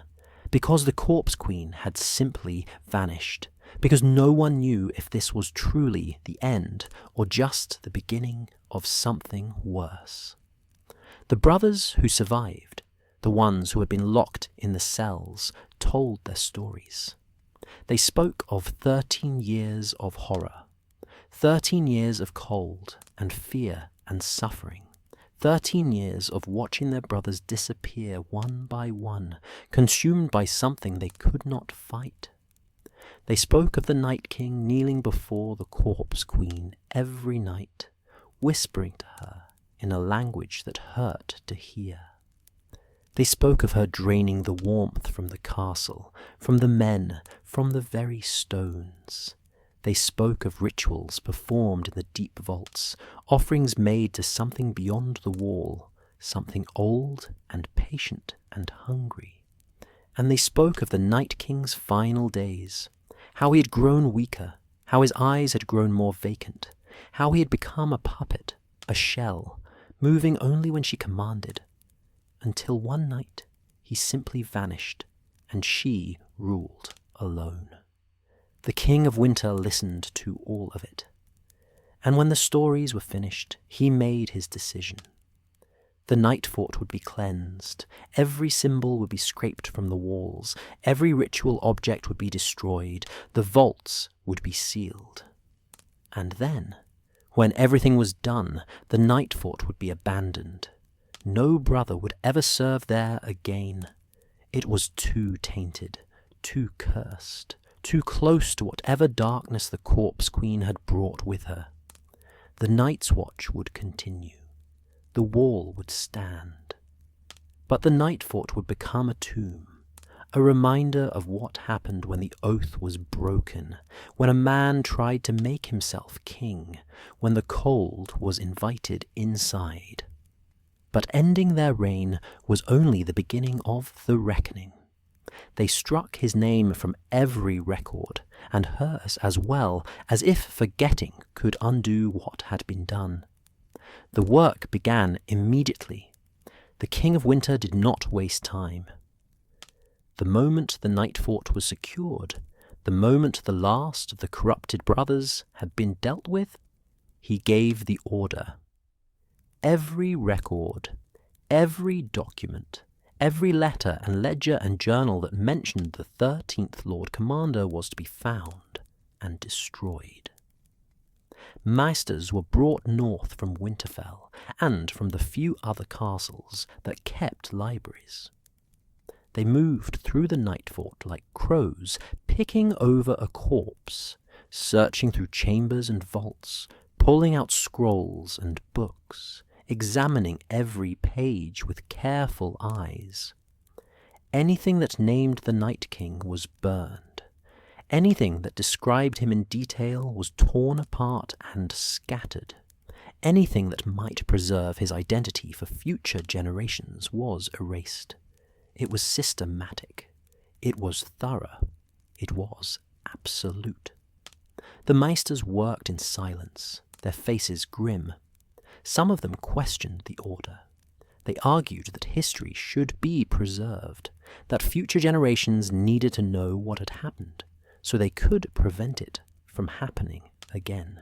because the Corpse Queen had simply vanished, because no one knew if this was truly the end or just the beginning of something worse. The brothers who survived, the ones who had been locked in the cells, told their stories. They spoke of 13 years of horror, 13 years of cold and fear and suffering, 13 years of watching their brothers disappear one by one, consumed by something they could not fight. They spoke of the Night King kneeling before the Corpse Queen every night, whispering to her in a language that hurt to hear. They spoke of her draining the warmth from the castle, from the men, from the very stones. They spoke of rituals performed in the deep vaults, offerings made to something beyond the wall, something old and patient and hungry. And they spoke of the Night King's final days, how he had grown weaker, how his eyes had grown more vacant, how he had become a puppet, a shell, moving only when she commanded, until one night he simply vanished and she ruled alone. The King of Winter listened to all of it, and when the stories were finished, he made his decision. The Nightfort would be cleansed, every symbol would be scraped from the walls, every ritual object would be destroyed, the vaults would be sealed. And then, when everything was done, the Nightfort would be abandoned. No brother would ever serve there again. It was too tainted, too cursed, too close to whatever darkness the Corpse Queen had brought with her. The Night's Watch would continue. The wall would stand. But the Nightfort would become a tomb, a reminder of what happened when the oath was broken, when a man tried to make himself king, when the cold was invited inside. But ending their reign was only the beginning of the reckoning. They struck his name from every record, and hers as well, as if forgetting could undo what had been done. The work began immediately. The King of Winter did not waste time. The moment the Nightfort was secured, the moment the last of the corrupted brothers had been dealt with, he gave the order. Every record, every document, every letter and ledger and journal that mentioned the 13th Lord Commander was to be found and destroyed. Meisters were brought north from Winterfell and from the few other castles that kept libraries. They moved through the Nightfort like crows, picking over a corpse, searching through chambers and vaults, pulling out scrolls and books, examining every page with careful eyes. Anything that named the Night King was burned. Anything that described him in detail was torn apart and scattered. Anything that might preserve his identity for future generations was erased. It was systematic. It was thorough. It was absolute. The Meisters worked in silence, their faces grim. Some of them questioned the order. They argued that history should be preserved, that future generations needed to know what had happened, so they could prevent it from happening again.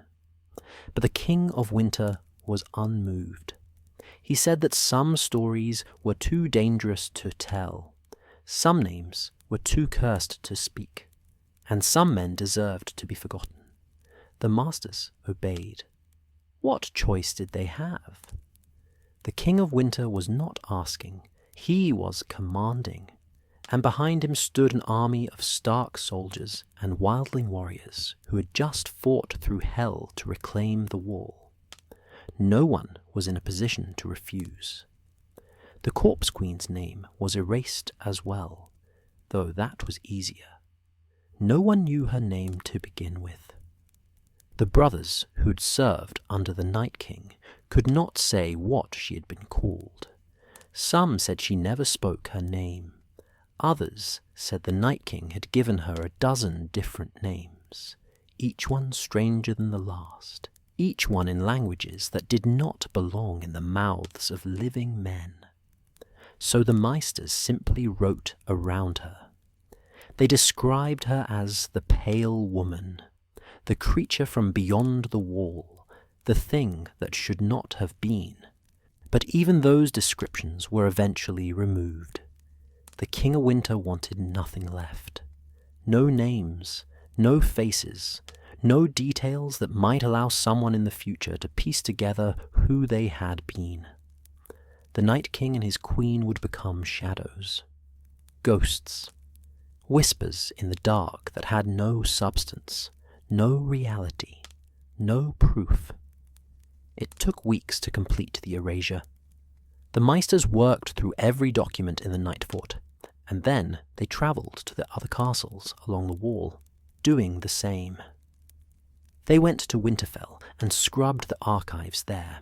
But the King of Winter was unmoved. He said that some stories were too dangerous to tell, some names were too cursed to speak, and some men deserved to be forgotten. The masters obeyed. What choice did they have? The King of Winter was not asking, he was commanding, and behind him stood an army of stark soldiers and wildling warriors who had just fought through hell to reclaim the wall. No one was in a position to refuse. The Corpse Queen's name was erased as well, though that was easier. No one knew her name to begin with. The brothers who'd served under the Night King could not say what she had been called. Some said she never spoke her name. Others said the Night King had given her a dozen different names, each one stranger than the last, each one in languages that did not belong in the mouths of living men. So the Meisters simply wrote around her. They described her as the Pale Woman, the creature from beyond the wall, the thing that should not have been. But even those descriptions were eventually removed. The King of Winter wanted nothing left. No names, no faces, no details that might allow someone in the future to piece together who they had been. The Night King and his queen would become shadows, ghosts, whispers in the dark that had no substance, no reality, no proof. It took weeks to complete the erasure. The Meisters worked through every document in the Nightfort, and then they travelled to the other castles along the wall, doing the same. They went to Winterfell and scrubbed the archives there.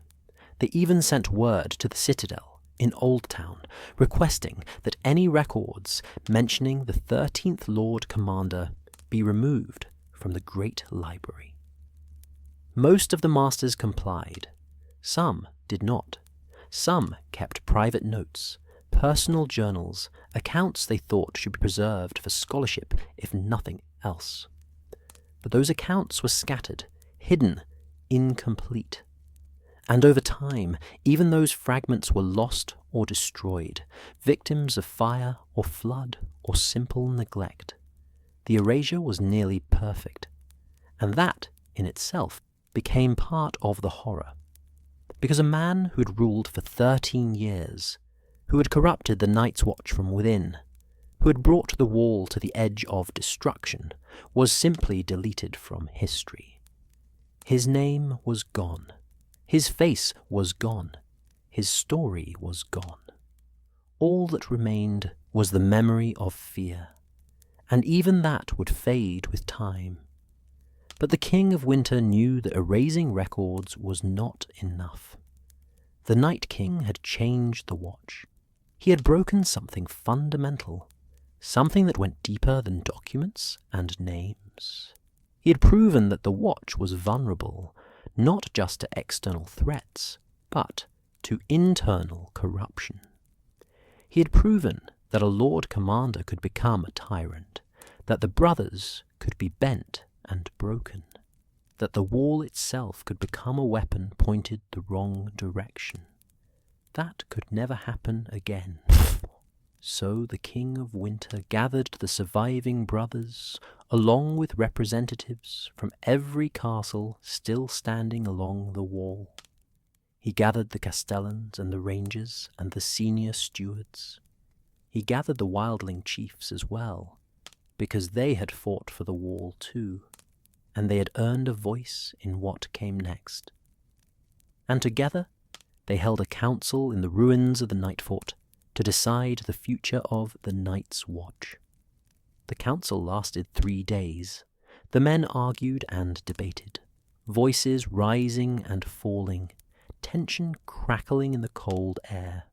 They even sent word to the Citadel in Old Town, requesting that any records mentioning the 13th Lord Commander be removed from the Great Library. Most of the Masters complied. Some did not. Some kept private notes, personal journals, accounts they thought should be preserved for scholarship, if nothing else. But those accounts were scattered, hidden, incomplete. And over time, even those fragments were lost or destroyed, victims of fire or flood or simple neglect. The erasure was nearly perfect, and that, in itself, became part of the horror. Because a man who had ruled for 13 years, who had corrupted the Night's Watch from within, who had brought the wall to the edge of destruction, was simply deleted from history. His name was gone. His face was gone. His story was gone. All that remained was the memory of fear, and even that would fade with time. But the King of Winter knew that erasing records was not enough. The Night King had changed the Watch. He had broken something fundamental, something that went deeper than documents and names. He had proven that the Watch was vulnerable, not just to external threats, but to internal corruption. He had proven that a Lord Commander could become a tyrant, that the brothers could be bent and broken, that the wall itself could become a weapon pointed the wrong direction. That could never happen again. So the King of Winter gathered the surviving brothers, along with representatives from every castle still standing along the wall. He gathered the castellans and the rangers and the senior stewards. He gathered the wildling chiefs as well, because they had fought for the wall too, and they had earned a voice in what came next. And together they held a council in the ruins of the Nightfort to decide the future of the Night's Watch. The council lasted 3 days. The men argued and debated, voices rising and falling, tension crackling in the cold air.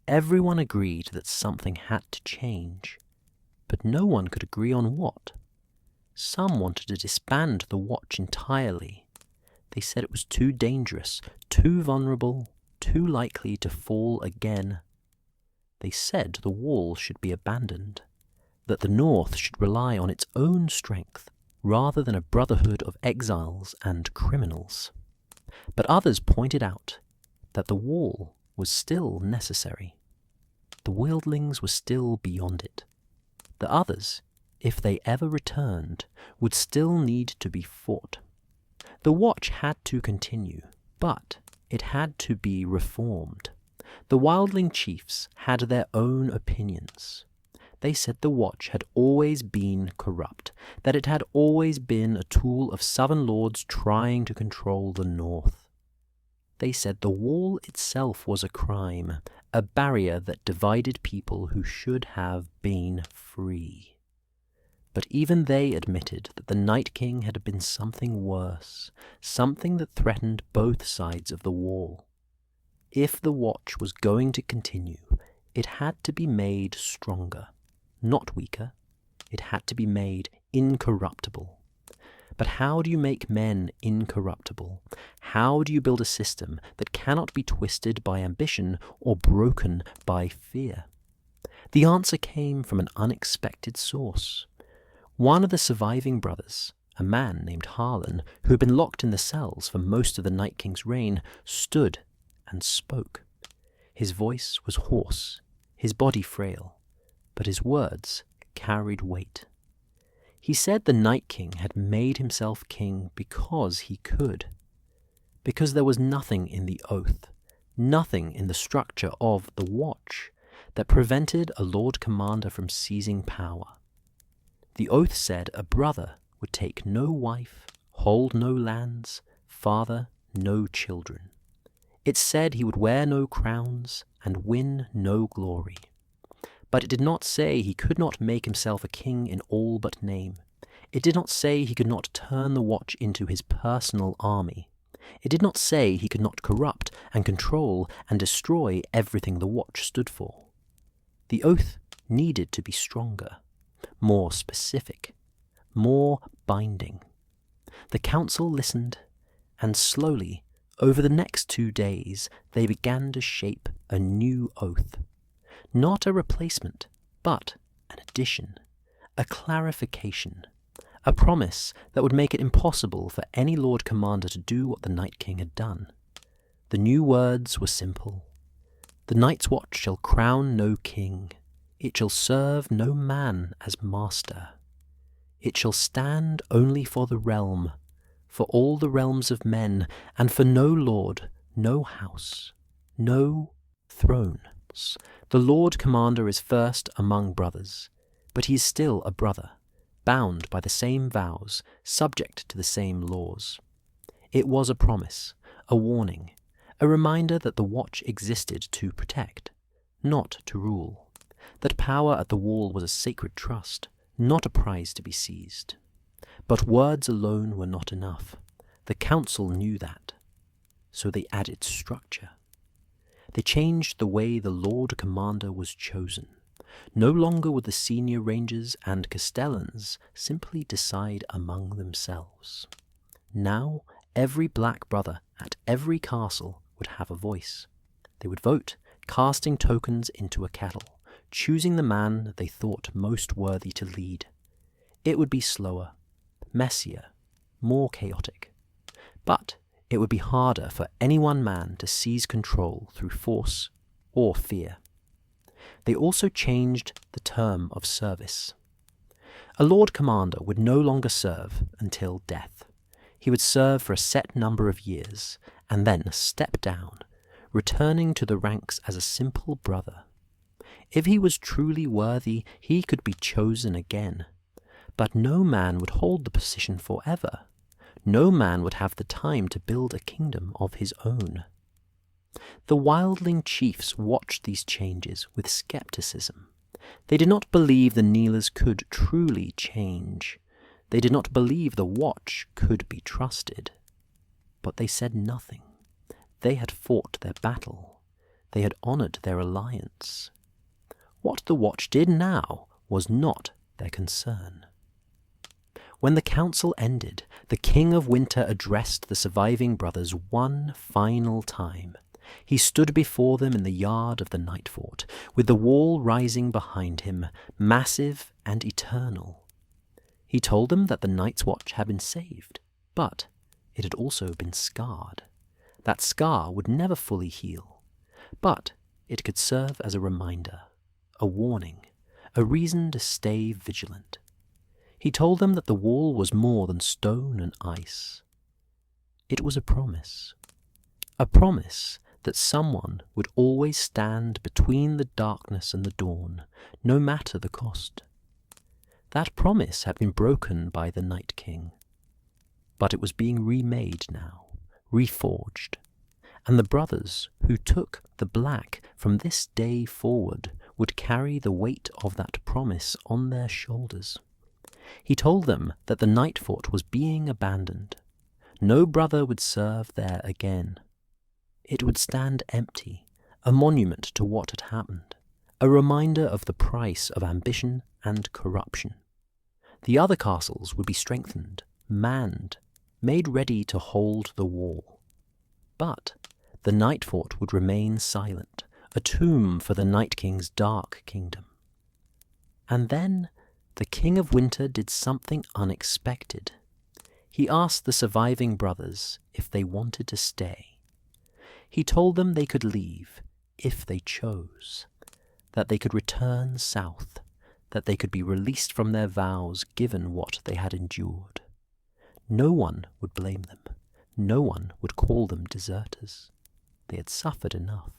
Everyone agreed that something had to change, but no one could agree on what. Some wanted to disband the Watch entirely. They said it was too dangerous, too vulnerable, too likely to fall again. They said the wall should be abandoned, that the North should rely on its own strength rather than a brotherhood of exiles and criminals. But others pointed out that the wall was still necessary. The wildlings were still beyond it. The others, if they ever returned, would still need to be fought. The Watch had to continue, but it had to be reformed. The wildling chiefs had their own opinions. They said the Watch had always been corrupt, that it had always been a tool of southern lords trying to control the north. They said the wall itself was a crime, a barrier that divided people who should have been free. But even they admitted that the Night King had been something worse, something that threatened both sides of the wall. If the Watch was going to continue, it had to be made stronger. not weaker. It had to be made incorruptible. But how do you make men incorruptible? How do you build a system that cannot be twisted by ambition or broken by fear? The answer came from an unexpected source. One of the surviving brothers, a man named Harlan, who had been locked in the cells for most of the Night King's reign, stood and spoke. His voice was hoarse, his body frail, but his words carried weight. He said the Night King had made himself king because he could, because there was nothing in the oath, nothing in the structure of the Watch that prevented a Lord Commander from seizing power. The oath said a brother would take no wife, hold no lands, father no children. It said he would wear no crowns and win no glory. But it did not say he could not make himself a king in all but name. It did not say he could not turn the Watch into his personal army. It did not say he could not corrupt and control and destroy everything the Watch stood for. The oath needed to be stronger, more specific, more binding. The council listened, and slowly, over the next 2 days, they began to shape a new oath. Not a replacement, but an addition, a clarification, a promise that would make it impossible for any Lord Commander to do what the Night King had done. The new words were simple. The Night's Watch shall crown no king. It shall serve no man as master. It shall stand only for the realm, for all the realms of men, and for no lord, no house, no thrones. The Lord Commander is first among brothers, but he is still a brother, bound by the same vows, subject to the same laws. It was a promise, a warning, a reminder that the Watch existed to protect, not to rule, that power at the wall was a sacred trust, not a prize to be seized. But words alone were not enough. The council knew that, so they added structure. They changed the way the Lord Commander was chosen. No longer would the senior rangers and castellans simply decide among themselves. Now, every black brother at every castle would have a voice. They would vote, casting tokens into a kettle, choosing the man that they thought most worthy to lead. It would be slower, messier, more chaotic. But it would be harder for any one man to seize control through force or fear. They also changed the term of service. A Lord Commander would no longer serve until death. He would serve for a set number of years, and then step down, returning to the ranks as a simple brother. If he was truly worthy, he could be chosen again. But no man would hold the position forever. No man would have the time to build a kingdom of his own. The wildling chiefs watched these changes with skepticism. They did not believe the kneelers could truly change. They did not believe the Watch could be trusted. But they said nothing. They had fought their battle. They had honoured their alliance. What the Watch did now was not their concern. When the council ended, the King of Winter addressed the surviving brothers one final time. He stood before them in the yard of the Nightfort, with the wall rising behind him, massive and eternal. He told them that the Night's Watch had been saved, but it had also been scarred. That scar would never fully heal, but it could serve as a reminder, a warning, a reason to stay vigilant. He told them that the wall was more than stone and ice. It was a promise that someone would always stand between the darkness and the dawn, no matter the cost. That promise had been broken by the Night King, but it was being remade now, reforged, and the brothers who took the black from this day forward would carry the weight of that promise on their shoulders. He told them that the Nightfort was being abandoned. No brother would serve there again. It would stand empty, a monument to what had happened, a reminder of the price of ambition and corruption. The other castles would be strengthened, manned, made ready to hold the wall. But the Nightfort would remain silent, a tomb for the Night King's dark kingdom. And then the King of Winter did something unexpected. He asked the surviving brothers if they wanted to stay. He told them they could leave if they chose, that they could return south, that they could be released from their vows given what they had endured. No one would blame them. No one would call them deserters. They had suffered enough.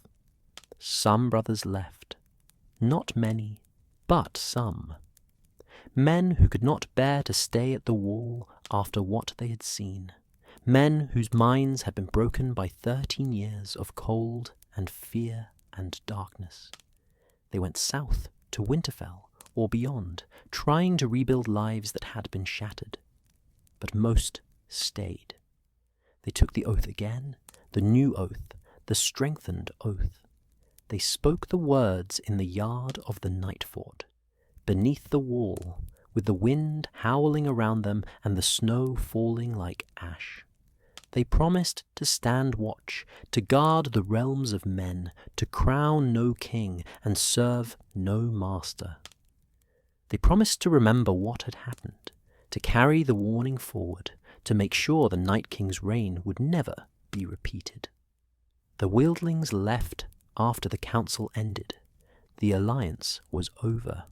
Some brothers left. Not many, but some. Men who could not bear to stay at the wall after what they had seen. Men whose minds had been broken by 13 years of cold and fear and darkness. They went south to Winterfell or beyond, trying to rebuild lives that had been shattered. But most stayed. They took the oath again, the new oath, the strengthened oath. They spoke the words in the yard of the Nightfort, beneath the wall, with the wind howling around them and the snow falling like ash. They promised to stand watch, to guard the realms of men, to crown no king and serve no master. They promised to remember what had happened, to carry the warning forward, to make sure the Night King's reign would never be repeated. The wieldlings left after the council ended. The alliance was over.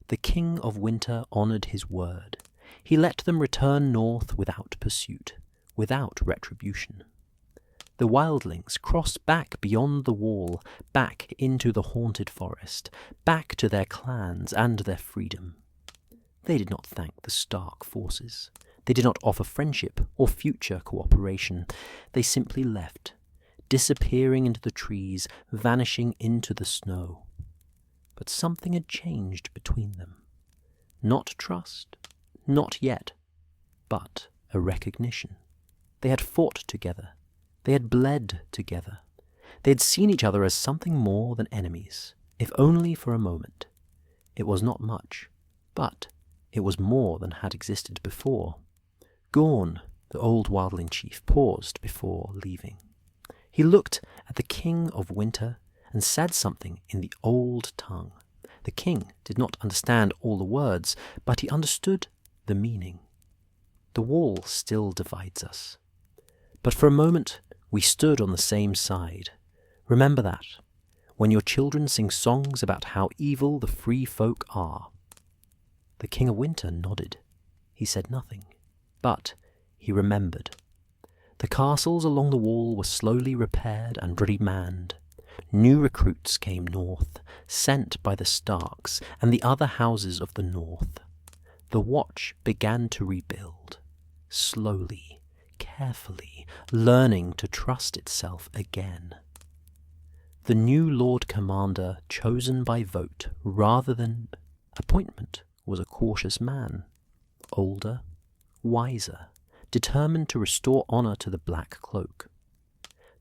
The King of Winter honoured his word. He let them return north without pursuit, without retribution. The wildlings crossed back beyond the wall, back into the haunted forest, back to their clans and their freedom. They did not thank the Stark forces. They did not offer friendship or future cooperation. They simply left, disappearing into the trees, vanishing into the snow. But something had changed between them. Not trust, not yet, but a recognition. They had fought together. They had bled together. They had seen each other as something more than enemies, if only for a moment. It was not much, but it was more than had existed before. Gorn, the old wildling chief, paused before leaving. He looked at the King of Winter and said something in the old tongue. The king did not understand all the words, but he understood the meaning. The wall still divides us. But for a moment we stood on the same side. Remember that, when your children sing songs about how evil the free folk are. The King of Winter nodded. He said nothing, but he remembered. The castles along the wall were slowly repaired and remanned. New recruits came north, sent by the Starks and the other houses of the north. The Watch began to rebuild, slowly, carefully, learning to trust itself again. The new Lord Commander, chosen by vote rather than appointment, was a cautious man, older, wiser, determined to restore honour to the Black Cloak.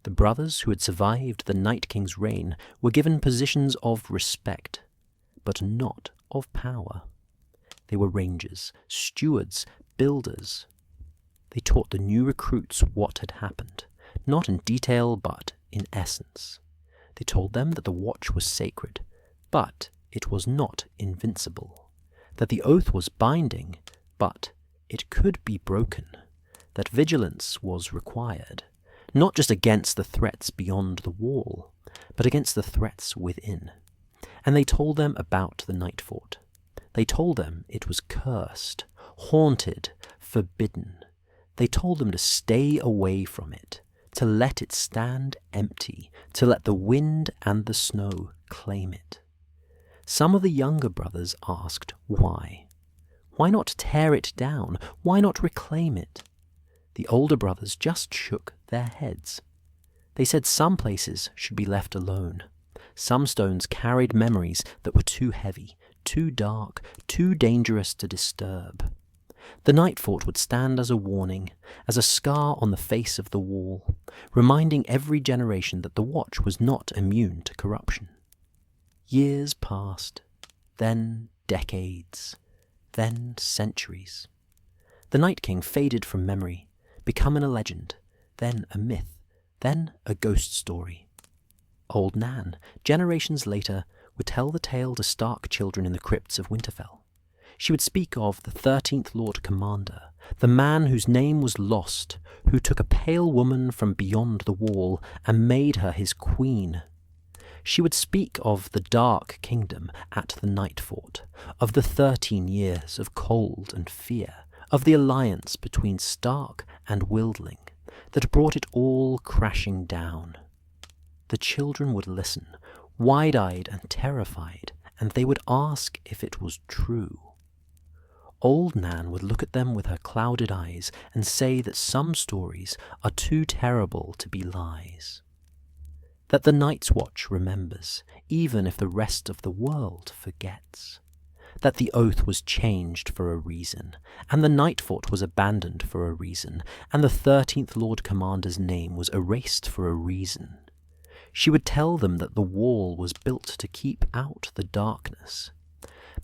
The brothers who had survived the Night King's reign were given positions of respect, but not of power. They were rangers, stewards, builders. They taught the new recruits what had happened, not in detail but in essence. They told them that the Watch was sacred, but it was not invincible, that the oath was binding, but it could be broken, that vigilance was required, not just against the threats beyond the wall, but against the threats within. And they told them about the Nightfort. They told them it was cursed, haunted, forbidden. They told them to stay away from it, to let it stand empty, to let the wind and the snow claim it. Some of the younger brothers asked why. Why not tear it down? Why not reclaim it? The older brothers just shook their heads. They said some places should be left alone. Some stones carried memories that were too heavy, too dark, too dangerous to disturb. The Nightfort would stand as a warning, as a scar on the face of the wall, reminding every generation that the Watch was not immune to corruption. Years passed, then decades, then centuries. The Night King faded from memory, becoming a legend, then a myth, then a ghost story. Old Nan, generations later, would tell the tale to Stark children in the crypts of Winterfell. She would speak of the 13th Lord Commander, the man whose name was lost, who took a pale woman from beyond the wall and made her his queen. She would speak of the Dark Kingdom at the Nightfort, of the 13 years of cold and fear, of the alliance between Stark and Wildling that brought it all crashing down. The children would listen, wide-eyed and terrified, and they would ask if it was true. Old Nan would look at them with her clouded eyes and say that some stories are too terrible to be lies. That the Night's Watch remembers, even if the rest of the world forgets. That the oath was changed for a reason, and the Nightfort was abandoned for a reason, and the 13th Lord Commander's name was erased for a reason. She would tell them that the wall was built to keep out the darkness.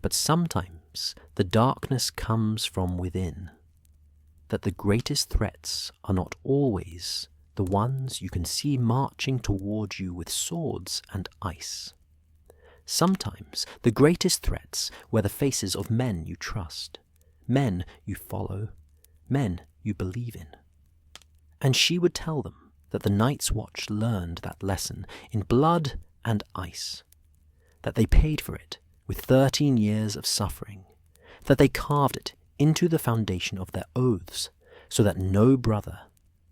But sometimes the darkness comes from within. That the greatest threats are not always the ones you can see marching toward you with swords and ice. Sometimes the greatest threats were the faces of men you trust, men you follow, men you believe in. And she would tell them that the Night's Watch learned that lesson in blood and ice, that they paid for it with 13 years of suffering, that they carved it into the foundation of their oaths, so that no brother,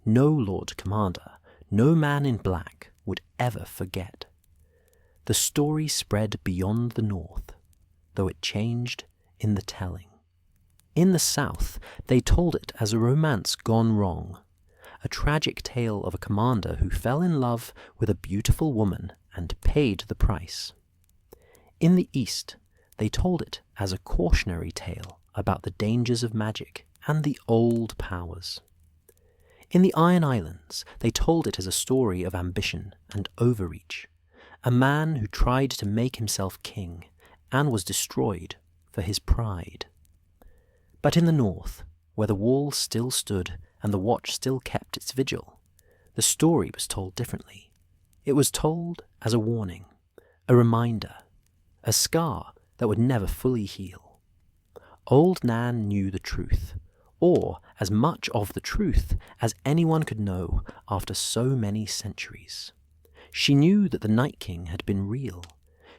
no Lord Commander, no man in black would ever forget. The story spread beyond the north, though it changed in the telling. In the south, they told it as a romance gone wrong, a tragic tale of a commander who fell in love with a beautiful woman and paid the price. In the east, they told it as a cautionary tale about the dangers of magic and the old powers. In the Iron Islands, they told it as a story of ambition and overreach, a man who tried to make himself king and was destroyed for his pride. But in the north, where the wall still stood and the watch still kept its vigil, the story was told differently. It was told as a warning, a reminder, a scar that would never fully heal. Old Nan knew the truth, or as much of the truth as anyone could know after so many centuries. She knew that the Night King had been real.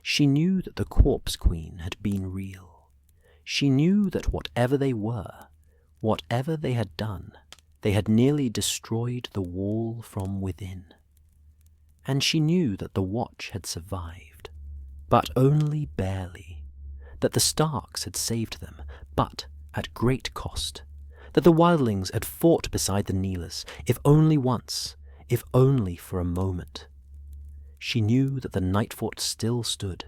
She knew that the Corpse Queen had been real. She knew that whatever they were, whatever they had done, they had nearly destroyed the wall from within. And she knew that the Watch had survived, but only barely. That the Starks had saved them, but at great cost. That the Wildlings had fought beside the Kneelers, if only once, if only for a moment. She knew that the Nightfort still stood,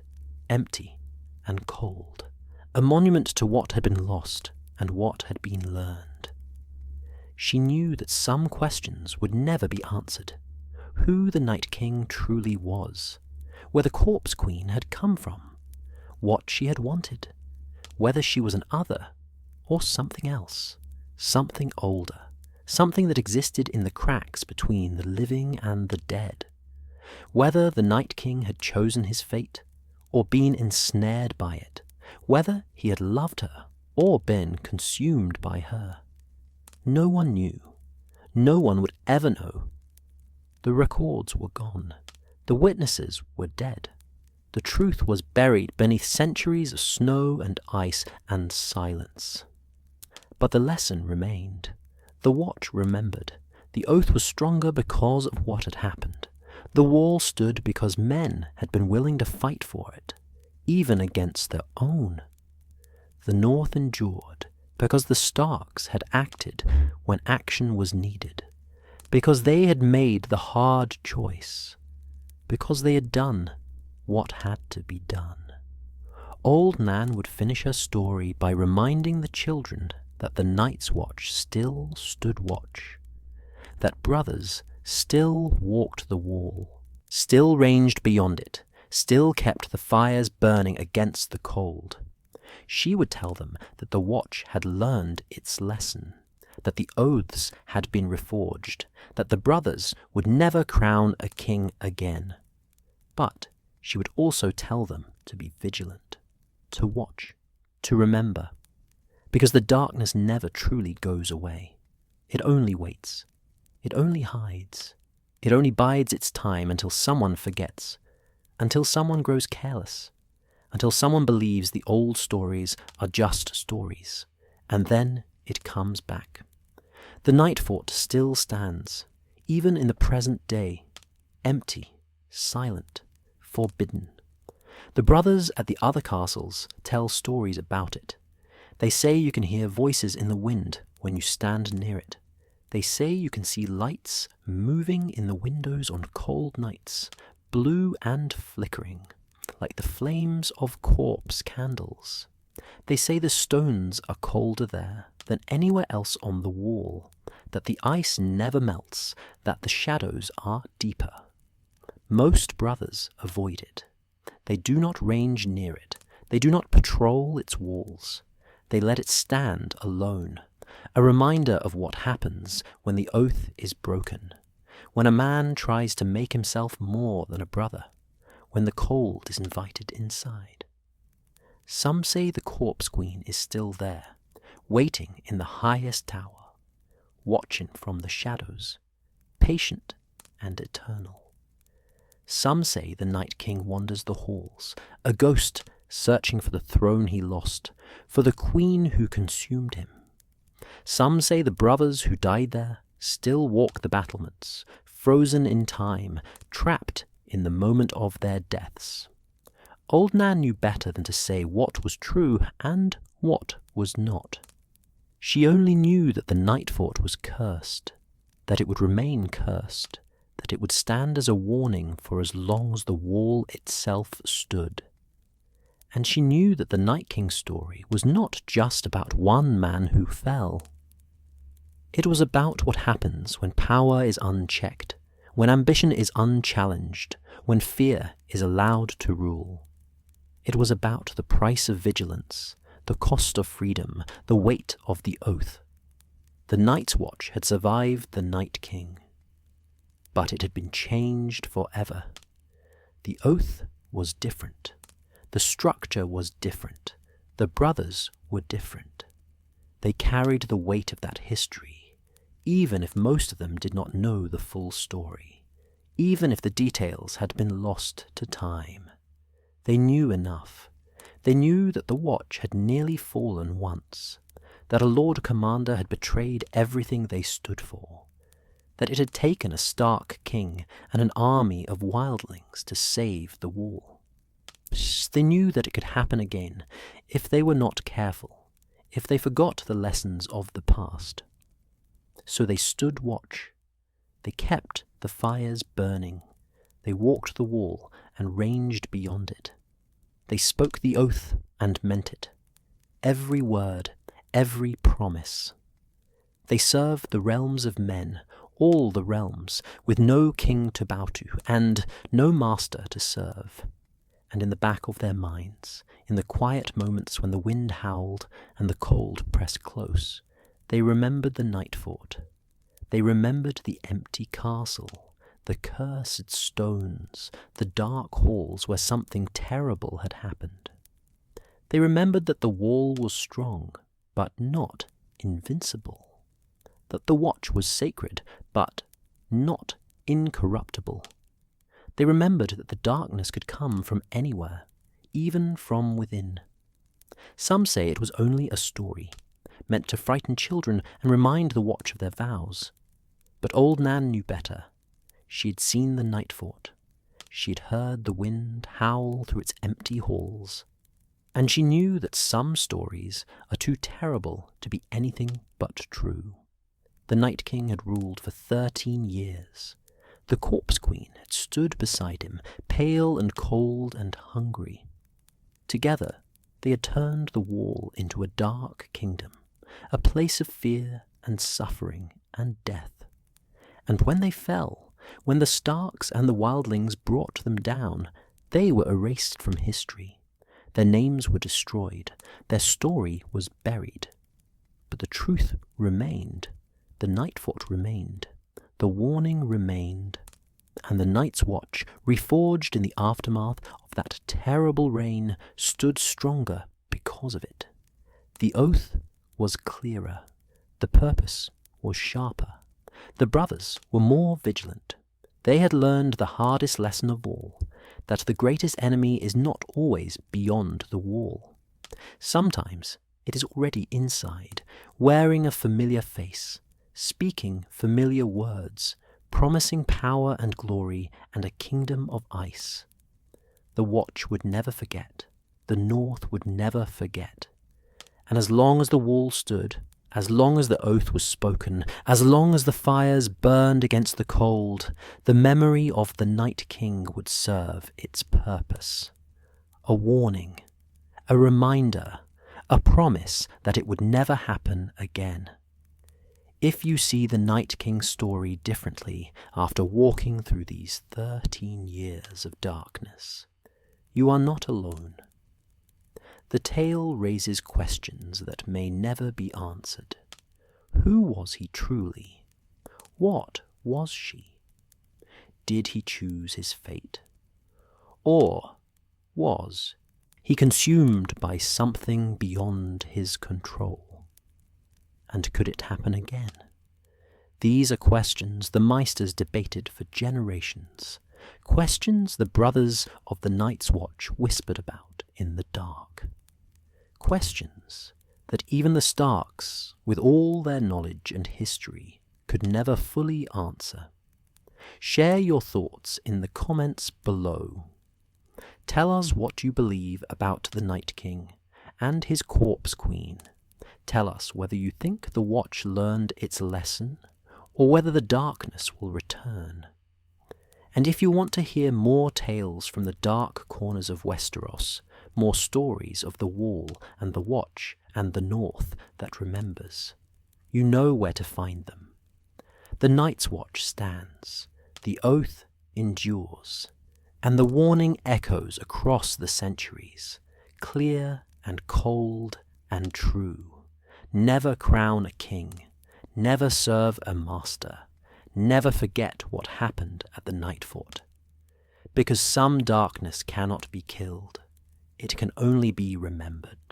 empty and cold, a monument to what had been lost and what had been learned. She knew that some questions would never be answered. Who the Night King truly was, where the Corpse Queen had come from, what she had wanted, whether she was an other or something else, something older, something that existed in the cracks between the living and the dead. Whether the Night King had chosen his fate, or been ensnared by it, whether he had loved her, or been consumed by her. No one knew. No one would ever know. The records were gone. The witnesses were dead. The truth was buried beneath centuries of snow and ice and silence. But the lesson remained. The Watch remembered. The oath was stronger because of what had happened. The wall stood because men had been willing to fight for it, even against their own. The North endured because the Starks had acted when action was needed, because they had made the hard choice, because they had done what had to be done. Old Nan would finish her story by reminding the children that the Night's Watch still stood watch, that brothers still walked the wall, still ranged beyond it, still kept the fires burning against the cold. She would tell them that the watch had learned its lesson, that the oaths had been reforged, that the brothers would never crown a king again. But she would also tell them to be vigilant, to watch, to remember, because the darkness never truly goes away. It only waits. It only hides. It only bides its time until someone forgets, until someone grows careless, until someone believes the old stories are just stories, and then it comes back. The Nightfort still stands, even in the present day, empty, silent, forbidden. The brothers at the other castles tell stories about it. They say you can hear voices in the wind when you stand near it. They say you can see lights moving in the windows on cold nights, blue and flickering, like the flames of corpse candles. They say the stones are colder there than anywhere else on the wall, that the ice never melts, that the shadows are deeper. Most brothers avoid it. They do not range near it. They do not patrol its walls. They let it stand alone, a reminder of what happens when the oath is broken, when a man tries to make himself more than a brother, when the cold is invited inside. Some say the corpse queen is still there, waiting in the highest tower, watching from the shadows, patient and eternal. Some say the Night King wanders the halls, a ghost searching for the throne he lost, for the queen who consumed him. Some say the brothers who died there still walk the battlements, frozen in time, trapped in the moment of their deaths. Old Nan knew better than to say what was true and what was not. She only knew that the Nightfort was cursed, that it would remain cursed, that it would stand as a warning for as long as the wall itself stood. And she knew that the Night King's story was not just about one man who fell. It was about what happens when power is unchecked, when ambition is unchallenged, when fear is allowed to rule. It was about the price of vigilance, the cost of freedom, the weight of the oath. The Night's Watch had survived the Night King, but it had been changed forever. The oath was different. The structure was different. The brothers were different. They carried the weight of that history, even if most of them did not know the full story, even if the details had been lost to time. They knew enough. They knew that the Watch had nearly fallen once, that a Lord Commander had betrayed everything they stood for, that it had taken a stark king and an army of wildlings to save the wall. They knew that it could happen again if they were not careful, if they forgot the lessons of the past. So they stood watch. They kept the fires burning. They walked the wall and ranged beyond it. They spoke the oath and meant it. Every word, every promise. They served the realms of men, all the realms, with no king to bow to and no master to serve. And in the back of their minds, in the quiet moments when the wind howled and the cold pressed close, they remembered the Nightfort. They remembered the empty castle, the cursed stones, the dark halls where something terrible had happened. They remembered that the wall was strong, but not invincible. That the watch was sacred, but not incorruptible. They remembered that the darkness could come from anywhere, even from within. Some say it was only a story, meant to frighten children and remind the watch of their vows. But Old Nan knew better. She had seen the Nightfort. She had heard the wind howl through its empty halls. And she knew that some stories are too terrible to be anything but true. The Night King had ruled for 13 years. The Corpse Queen had stood beside him, pale and cold and hungry. Together they had turned the wall into a dark kingdom, a place of fear and suffering and death. And when they fell, when the Starks and the Wildlings brought them down, They were erased from history. Their names were destroyed. Their story was buried. But the truth remained. The Nightfort remained. The warning remained. And the Night's Watch, reforged in the aftermath of that terrible reign, stood stronger because of it. The oath was clearer. The purpose was sharper. The brothers were more vigilant. They had learned the hardest lesson of all, that the greatest enemy is not always beyond the wall. Sometimes it is already inside, wearing a familiar face, speaking familiar words, promising power and glory and a kingdom of ice. The Watch would never forget. The North would never forget. And as long as the wall stood, as long as the oath was spoken, as long as the fires burned against the cold, the memory of the Night King would serve its purpose. A warning, a reminder, a promise that it would never happen again. If you see the Night King's story differently after walking through these 13 years of darkness, you are not alone. The tale raises questions that may never be answered. Who was he truly? What was she? Did he choose his fate? Or was he consumed by something beyond his control? And could it happen again? These are questions the Meisters debated for generations, questions the brothers of the Night's Watch whispered about in the dark. Questions that even the Starks, with all their knowledge and history, could never fully answer. Share your thoughts in the comments below. Tell us what you believe about the Night King and his Corpse Queen. Tell us whether you think the Watch learned its lesson, or whether the darkness will return. And if you want to hear more tales from the dark corners of Westeros, more stories of the Wall and the Watch and the North that remembers, you know where to find them. The Night's Watch stands, the oath endures, and the warning echoes across the centuries, clear and cold and true. Never crown a king, never serve a master, never forget what happened at the Nightfort. Because some darkness cannot be killed, it can only be remembered.